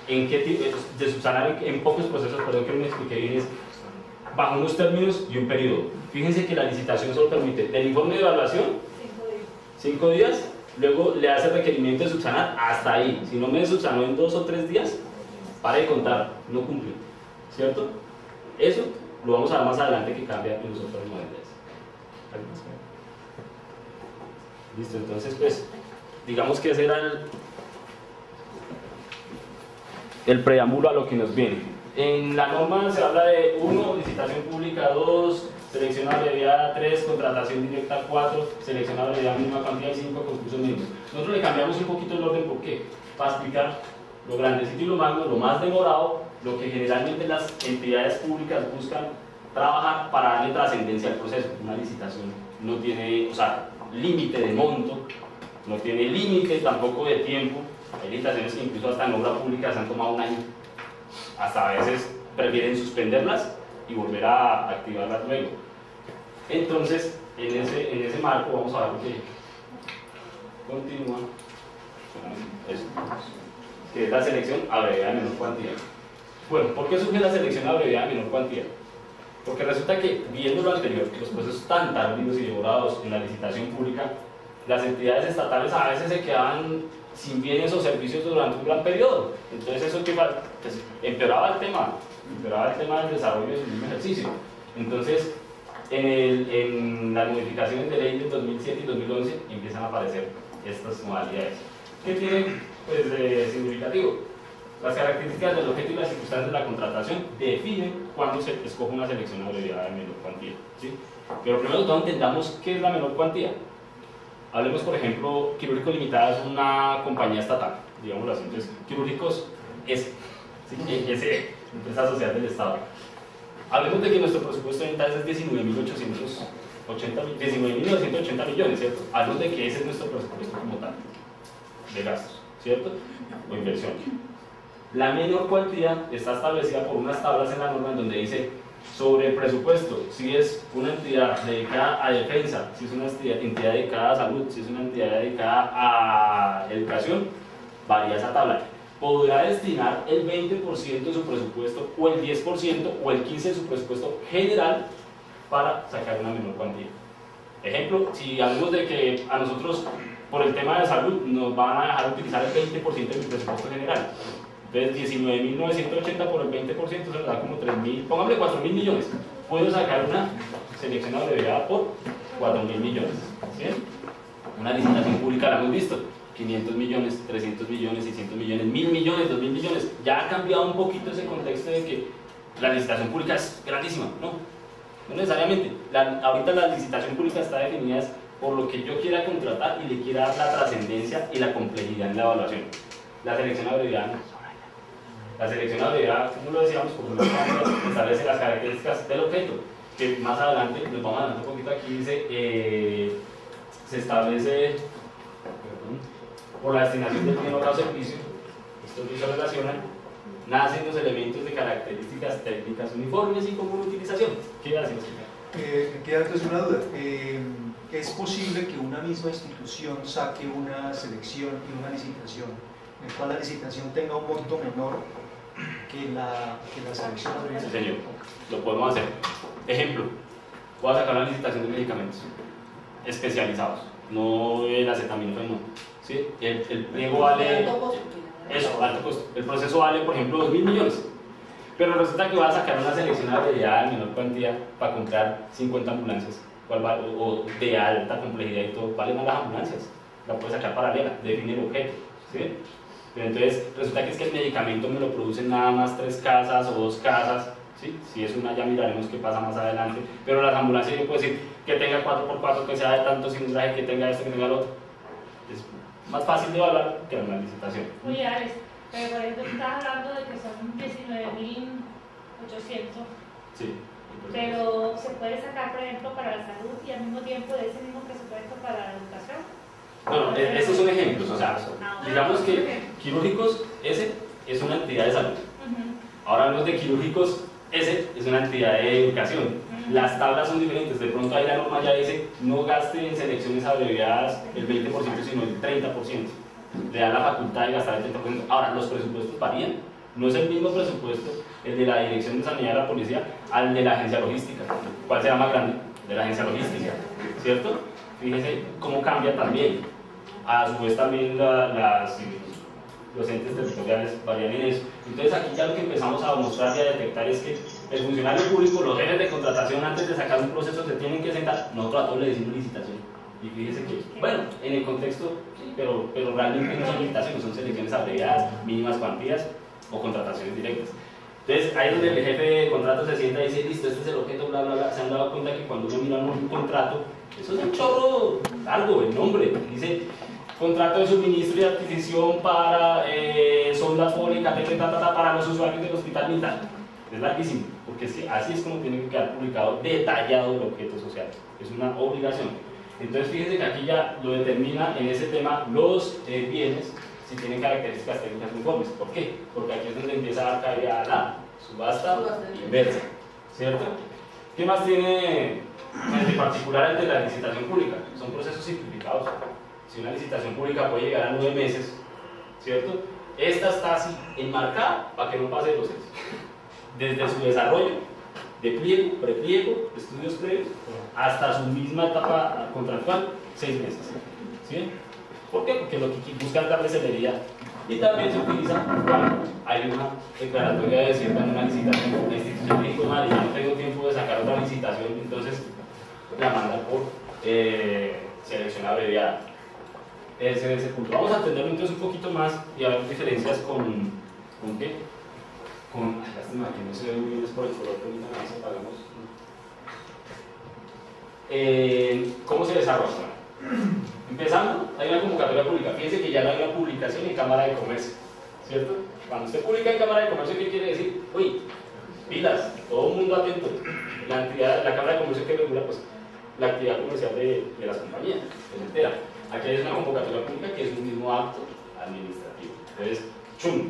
¿En qué tipo? De subsanar en pocos procesos, perdón que no me expliqué bien, es bajo unos términos y un periodo. Fíjense que la licitación solo permite del informe de evaluación 5 días, luego le hace requerimiento de subsanar hasta ahí. Si no me subsanó en 2 o 3 días, para de contar, no cumple, ¿cierto? Eso lo vamos a ver más adelante que cambia en los otros modelos. Listo, entonces pues, digamos que ese era el preámbulo a lo que nos viene. En la norma se habla de 1, licitación pública, 2, selección abreviada, 3, contratación directa, 4, selección abreviada mínima cuantía y 5, concursos mínimos. Nosotros le cambiamos un poquito el orden, ¿por qué? Para explicar lo grandecito y lo magno, lo más demorado, lo que generalmente las entidades públicas buscan trabajar para darle trascendencia al proceso. Una licitación no tiene, o sea, límite de monto, no tiene límite tampoco de tiempo. Hay licitaciones que incluso hasta en obra pública se han tomado un año, hasta a veces prefieren suspenderlas y volver a activarlas luego. Entonces, en ese marco vamos a ver que continúa eso, que es la selección abreviada de menor cuantía. Bueno, ¿por qué surge la selección abreviada de menor cuantía? Porque resulta que, viendo lo anterior, los procesos tan tardíos y demorados en la licitación pública, las entidades estatales a veces se quedaban sin bienes o servicios durante un gran periodo. Entonces eso pues, empeoraba el tema del desarrollo de su mismo ejercicio. Entonces, en las modificaciones de ley del 2007 y 2011 empiezan a aparecer estas modalidades. ¿Qué tienen pues, de significativo? Las características del objeto y las circunstancias de la contratación definen cuándo se escoge una selección abreviada de menor cuantía, ¿sí? Pero primero de todo entendamos qué es la menor cuantía. Hablemos, por ejemplo, Quirúrgicos Limitada es una compañía estatal, digámoslo así. Entonces, Quirúrgicos es empresa social del Estado. Hablemos de que nuestro presupuesto de ventas es 19.980 millones, ¿cierto? Hablemos de que ese es nuestro presupuesto como tal, de gastos, ¿cierto? O inversión. La menor cuantía está establecida por unas tablas en la norma en donde dice sobre el presupuesto, si es una entidad dedicada a defensa, si es una entidad dedicada a salud, si es una entidad dedicada a educación, varía esa tabla. Podrá destinar el 20% de su presupuesto, o el 10%, o el 15% de su presupuesto general para sacar una menor cuantía. Ejemplo, si hablamos de que a nosotros, por el tema de salud, nos van a dejar utilizar el 20% de mi presupuesto general. Entonces, 19.980 por el 20% se nos da como 3.000, póngame 4.000 millones. Puedo sacar una selección abreviada por 4.000 millones. ¿Sí? Una licitación pública la hemos visto. 500 millones, 300 millones, 600 millones, 1.000 millones, 2.000 millones. Ya ha cambiado un poquito ese contexto de que la licitación pública es grandísima. No necesariamente. Ahorita la licitación pública está definida por lo que yo quiera contratar y le quiera dar la trascendencia y la complejidad en la evaluación. La selección abreviada no. La selección abreviada, como lo decíamos, porque establece las características del objeto, que más adelante, nos vamos adelante un poquito aquí, dice, se establece por la destinación del bien o servicio, estos dos se relacionan, nacen los elementos de características técnicas uniformes y común utilización. ¿Qué hacemos? Me queda entonces una duda. ¿Es posible que una misma institución saque una selección y una licitación, en la cual la licitación tenga un monto menor que la selección? Sí, señor, lo podemos hacer. Ejemplo, voy a sacar una licitación de medicamentos especializados, no el acetaminofén, ¿sí? El pliego vale, eso, alto costo. El proceso vale, por ejemplo, 2.000 millones. Pero resulta que va a sacar una selección abreviada de menor cuantía para comprar 50 ambulancias, o de alta complejidad y todo. Valen más las ambulancias, la puedes sacar paralela, define el objeto, ¿sí? Pero entonces resulta que es que el medicamento me lo producen nada más 3 casas o 2 casas, ¿sí? Si es una ya miraremos qué pasa más adelante. Pero las ambulancias yo puedo decir que tenga 4x4, que sea de tanto cilindraje, que tenga esto, que tenga lo otro. Es más fácil de evaluar que una licitación. Oye, Alex, pero por ejemplo, tú estás hablando de que son 19.800. Sí. Pero se puede sacar, por ejemplo, para la salud y al mismo tiempo de ese mismo presupuesto para la educación. Bueno, estos son ejemplos, o sea, digamos que Quirúrgicos S es una entidad de salud. Ahora hablamos de Quirúrgicos S es una entidad de educación. Las tablas son diferentes, de pronto ahí la norma ya dice no gaste en selecciones abreviadas el 20%, sino el 30%. Le da la facultad de gastar el 30%. Ahora, los presupuestos varían. No es el mismo presupuesto el de la Dirección de Sanidad de la Policía al de la Agencia Logística. ¿Cuál será más grande? De la Agencia Logística, ¿cierto? Fíjense cómo cambia también. A su vez también los entes territoriales varían en eso. Entonces aquí ya lo que empezamos a mostrar y a detectar es que el funcionario público, los jefes de contratación antes de sacar un proceso se tienen que sentar, nosotros a todos le decimos licitación. Y fíjense que, bueno, en el contexto, sí, pero realmente no son limitaciones, son selecciones abreviadas, mínimas cuantías o contrataciones directas. Entonces, ahí es donde el jefe de contrato se sienta y dice, listo, este es el objeto, bla, bla, bla. Se han dado cuenta que cuando uno mira un contrato, eso es un chorro largo, el nombre. Dice, contrato de suministro y adquisición para sonda fólica, para los usuarios del hospital militar. Es larguísimo, porque así es como tiene que quedar publicado, detallado el objeto social. Es una obligación. Entonces, fíjense que aquí ya lo determina en ese tema los bienes si tienen características técnicas conformes. ¿Por qué? Porque aquí es donde empieza a caer a la subasta inversa, ¿cierto? ¿Qué más tiene de particular ante la licitación pública? Son procesos simplificados. Si una licitación pública puede llegar a 9 meses, ¿cierto? Esta está así enmarcada para que no pase los 6. Desde su desarrollo, de pliego, prepliego, estudios previos, hasta su misma etapa contractual, 6 meses. ¿Sí? ¿Por qué? Porque lo que busca es darle celeridad. Y también se utiliza cuando hay una declaratoria de desierto en una licitación. La institución dijo, madre, ya no tengo tiempo de sacar otra licitación, entonces la mandan por selección abreviada. Ese punto. Vamos a entenderlo entonces un poquito más y a ver diferencias con qué. Lástima que no se ve muy bien, es por el color, pero ahorita más apagamos. ¿Cómo se desarrolla? Empezando, hay una convocatoria pública. Fíjense que ya no hay una publicación en Cámara de Comercio, ¿cierto? Cuando usted publica en Cámara de Comercio, ¿qué quiere decir? Uy, pilas, todo el mundo atento. La Cámara de Comercio que regula pues, la actividad comercial de las compañías, se entera. Aquí hay una convocatoria pública que es un mismo acto administrativo. Entonces,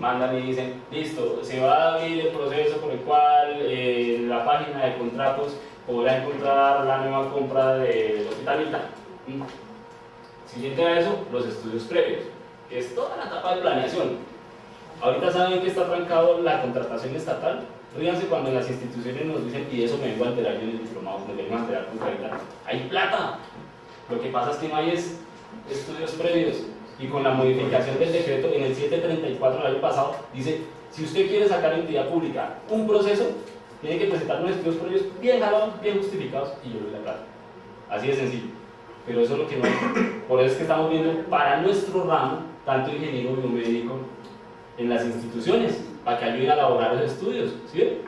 mandan y dicen, listo, se va a abrir el proceso por el cual la página de contratos podrá encontrar la nueva compra del hospital militar. Siguiente a eso, los estudios previos, que es toda la etapa de planeación. Ahorita saben que está trancado la contratación estatal. Ríanse cuando en las instituciones nos dicen, y eso me vengo a enterar yo en el diplomado, me vengo a enterar con claridad. Hay plata. Lo que pasa es que no hay estudios previos. Y con la modificación del decreto en el 734 del año pasado, dice, si usted quiere sacar entidad pública un proceso, tiene que presentar unos estudios previos bien jalados, bien justificados, y yo le doy la plata. Así de sencillo. Pero eso es lo que no hay. Por eso es que estamos viendo para nuestro ramo, tanto ingeniero biomédico en las instituciones, para que ayuden a elaborar los estudios, ¿sí?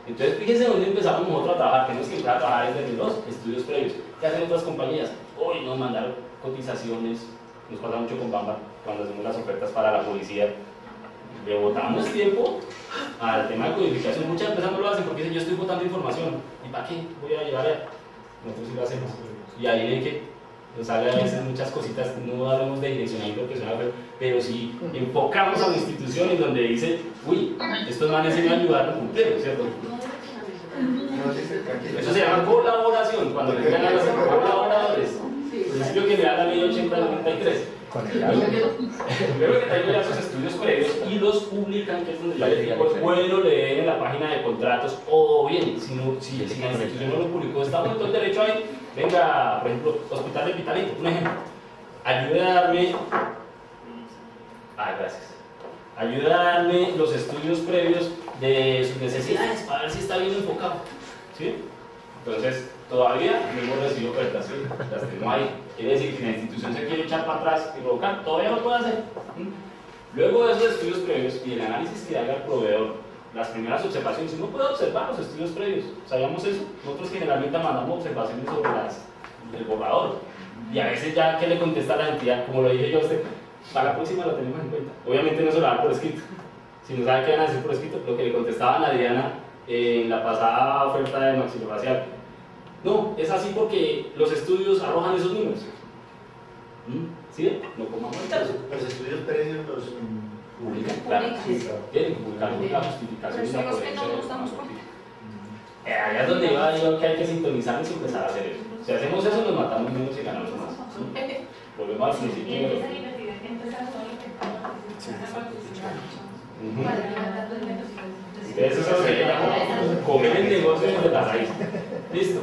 Entonces, fíjense dónde empezamos nosotros a trabajar. Tenemos que empezar a trabajar desde los estudios previos. ¿Qué hacen otras compañías? Hoy nos mandaron cotizaciones. Nos pasa mucho con Bamba cuando hacemos las ofertas para la policía. Le botamos tiempo al tema de codificación. Muchas empresas no lo hacen porque dicen, yo estoy botando información. ¿Y para qué voy a llevar allá? Nosotros sí lo hacemos. Y ahí ven que nos sale a veces muchas cositas, no hablamos de direccionamiento que suena feo, pero sí enfocamos a la institución en donde dice, uy, estos manes sí me ayudaron a cumplir, ¿cierto? Eso se llama colaboración, cuando le digan a los colaboradores. Principio que me da la ley 8093. Luego que traigo ya sus estudios previos y los publican, que es donde yo les digo, es bueno leer en la página de contratos, o bien, si la institución no lo publicó, está todo el derecho ahí. Venga, por ejemplo, Hospital de Pitalito, un ejemplo. Ayude a darme. Gracias. Ayude a darme los estudios previos de sus necesidades para ver si está bien enfocado. ¿Sí? Entonces, todavía no hemos recibido ofertas, ¿sí? Las que no hay. Quiere decir que la institución se quiere echar para atrás y provocar, todavía lo puede hacer. Luego de esos estudios previos y el análisis que haga el proveedor, las primeras observaciones, uno puede observar los estudios previos. ¿Sabíamos eso? Nosotros generalmente mandamos observaciones sobre el borrador. Y a veces ya que le contesta a la entidad, como lo dije yo a usted, para la próxima lo tenemos en cuenta. Obviamente no se lo dan por escrito. Si no sabe qué van a decir por escrito, lo que le contestaban a Diana en la pasada oferta de maxilofacial. No, es así porque los estudios arrojan esos números. ¿Sí? No comamos eso. Los estudios previos los publican, claro. Tienen que publicar la justificación y la proyección. Allá es donde iba yo que hay que sintonizarnos y empezar a hacer eso. Si hacemos eso, nos matamos menos y ganamos más. Volvemos al principio. Eso es lo que llamamos comer el negocio desde la raíz. Listo.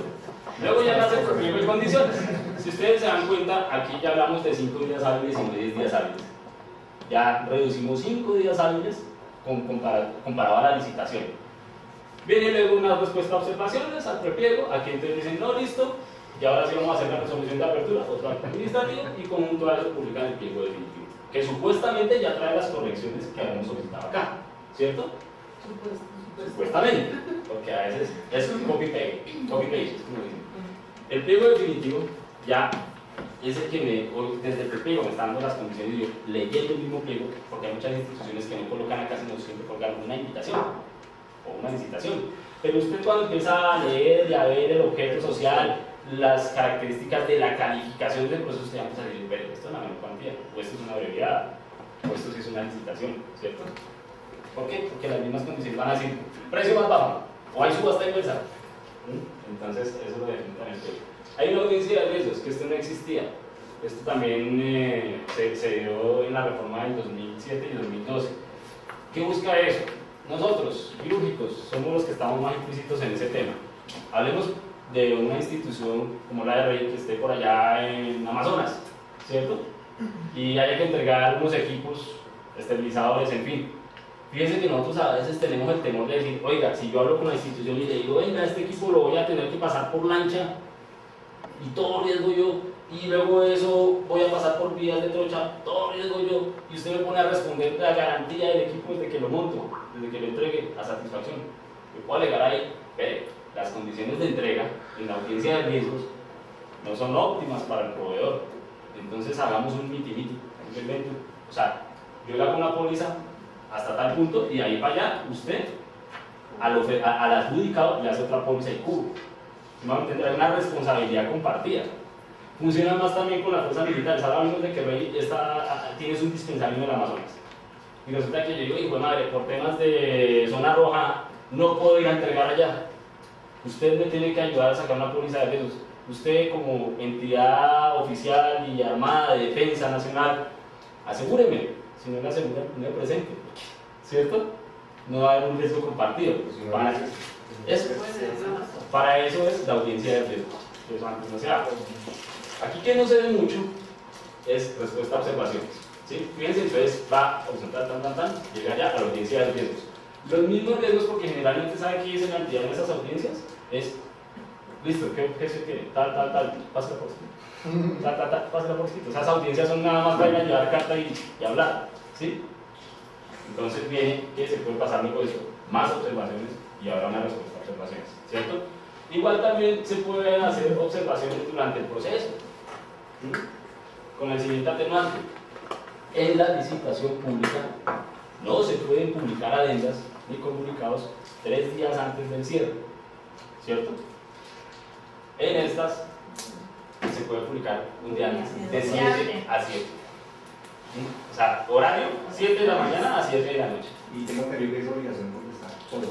Luego ya nace por primer condiciones. Si ustedes se dan cuenta, aquí ya hablamos de 5 días hábiles y no 10 días hábiles. Ya reducimos 5 días hábiles comparado a la licitación. Viene luego una respuesta a observaciones al prepliego. Aquí entonces dicen, no, listo, Y ahora sí vamos a hacer la resolución de apertura, otro acto administrativo y conjunto a eso publican el pliego definitivo, que supuestamente ya trae las correcciones que habíamos solicitado acá, ¿cierto? Supuestamente, porque a veces es un copy-paste, como dicen. El pliego definitivo ya es el que desde el pliego me está dando las condiciones y yo leyendo el mismo pliego, porque hay muchas instituciones que no colocan acá, sino siempre colocan una invitación o una licitación. Pero usted cuando empieza a leer y a ver el objeto social, las características de la calificación del proceso, usted empieza a decir, pero esto es una menor cuantía, o esto es una abreviada, o esto sí es una licitación, ¿cierto? ¿Por qué? Porque las mismas condiciones van a decir, precio más bajo, o hay subasta inversa. Entonces, eso lo define también. Hay una audiencia de riesgos, que esto no existía. Esto también se dio en la reforma del 2007 y 2012. ¿Qué busca eso? Nosotros, quirúrgicos, somos los que estamos más implícitos en ese tema. Hablemos de una institución como la de Rey que esté por allá en Amazonas, ¿cierto? Y haya que entregar unos equipos esterilizadores, en fin. Fíjense que nosotros a veces tenemos el temor de decir, oiga, si yo hablo con la institución y le digo, venga, este equipo lo voy a tener que pasar por lancha y todo riesgo yo, y luego eso voy a pasar por vías de trocha, todo riesgo yo, y usted me pone a responder la garantía del equipo desde que lo monto, desde que lo entregue a satisfacción. Yo puedo alegar ahí, las condiciones de entrega en la audiencia de riesgos no son óptimas para el proveedor, entonces hagamos un miti-miti, simplemente, o sea, yo le hago una póliza hasta tal punto y ahí para allá usted al adjudicado le hace otra póliza y cubre. Vamos a entender, una responsabilidad compartida. Funciona más también con la fuerza militar. Sabemos de que Rey tienes un dispensario en el Amazonas y resulta que yo digo, hijo de madre, por temas de zona roja no puedo ir a entregar allá. Usted me tiene que ayudar a sacar una póliza de riesgos. Usted como entidad oficial y armada de defensa nacional, asegúreme. Si no le asegura, no le presente, ¿cierto? No va a haber un riesgo compartido. Para eso es la audiencia de riesgo. Eso antes no se hace. Aquí que no se ve mucho es respuesta a observaciones. ¿Sí? Fíjense, entonces va horizontal, llega ya a la audiencia de riesgos. Los mismos riesgos, porque generalmente sabe que dicen la entidad en esas audiencias, es listo, ¿qué se quiere? Tal, pásala por escrito. Pásala por escrito. Esas audiencias son nada más para ir a llevar carta y hablar. ¿Sí? Entonces viene que se puede pasar luego eso, más observaciones y ahora una respuesta a observaciones, ¿cierto? Igual también se pueden hacer observaciones durante el proceso, con el siguiente atenuante. En la licitación pública no se pueden publicar adendas ni comunicados 3 días antes del cierre, ¿cierto? En estas se puede publicar un día antes, de 7 a 7. O sea, horario 7 de la mañana a 7 de la noche. Y tengo entendido que es obligación contestar todo.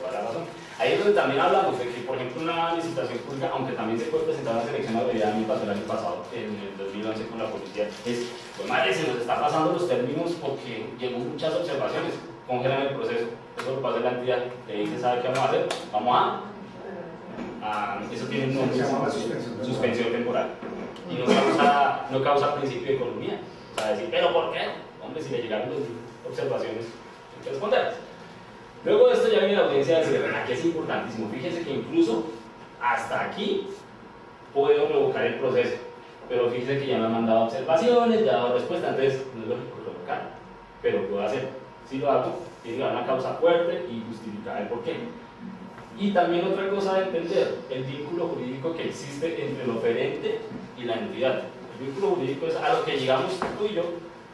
Toda la razón. Ahí es donde también hablamos de que, por ejemplo, una licitación pública, aunque también se puede presentar una selección de habilidad, a mí pasó el año pasado, en el 2011 con la policía, es, pues madre, se nos está pasando los términos porque llegó muchas observaciones, congelan el proceso, eso lo pasa la entidad, le dice, ¿sabe qué vamos a hacer? Vamos eso tiene un nombre, suspensión temporal, y no causa principio de economía, o sea, decir, ¿pero por qué? Hombre, si le llegaron las observaciones, hay que responderlas. Luego de esto ya viene la audiencia de cierre, aquí es importantísimo, fíjense que incluso hasta aquí puedo revocar el proceso, pero fíjense que ya me han mandado observaciones, ya he dado respuesta, entonces no es lógico revocar, pero puedo hacer. Si lo hago, tiene que haber una causa fuerte y justificar el porqué. Y también otra cosa de entender, el vínculo jurídico que existe entre el oferente y la entidad. El vínculo jurídico es a lo que llegamos tú y yo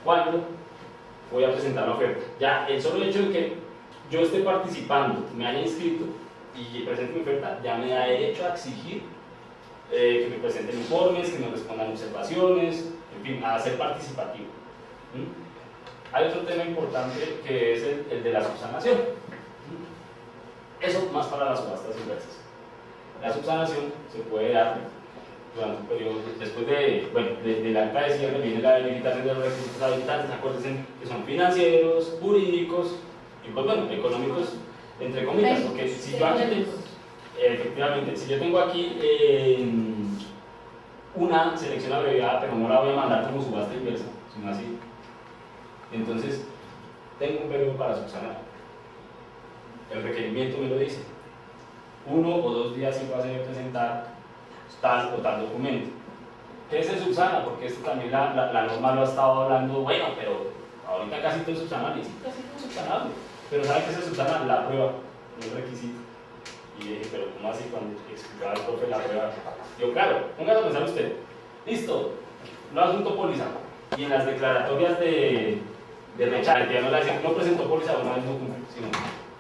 cuando voy a presentar la oferta. Ya el solo hecho de que yo esté participando, me haya inscrito y presente mi oferta, ya me da derecho a exigir que me presenten informes, que me respondan observaciones, en fin, a ser participativo. Hay otro tema importante que es el de la subsanación. Eso más para las subastas inversas. La subsanación se puede dar durante un periodo, después de la acta de cierre viene la delimitación de los requisitos habilitantes, acuérdense que son financieros, jurídicos, y pues bueno, económicos, entre comillas, porque si yo aquí, efectivamente, si yo tengo aquí una selección abreviada, pero no la voy a mandar como subasta inversa, sino así, entonces tengo un periodo para subsanar. El requerimiento me lo dice. 1 o 2 días sí va a ser presentar tal o tal documento. ¿Qué es el subsana? Porque esto también la norma lo ha estado hablando, bueno, pero ahorita casi todo es subsanable, sí, casi todo es subsanable. Pero ¿saben qué es el subsana? La prueba, no es requisito. Y dije, pero ¿cómo así cuando explicaba el profe la prueba? Yo, claro, póngase a pensar usted. Listo, no asunto póliza. Y en las declaratorias de rechazo, ya no la dicen, no presentó póliza, una vez no cumple, sino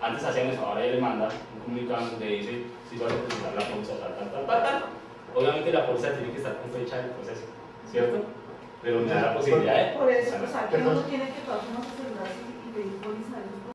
antes hacían eso, ahora ya le manda un comunicado donde dice si va a presentar la póliza tal. Obviamente la póliza tiene que estar con fecha del proceso, ¿cierto? Pero me da la posibilidad de... Por eso, o sea, que uno tiene que todas unas asegurarse y pedir póliza.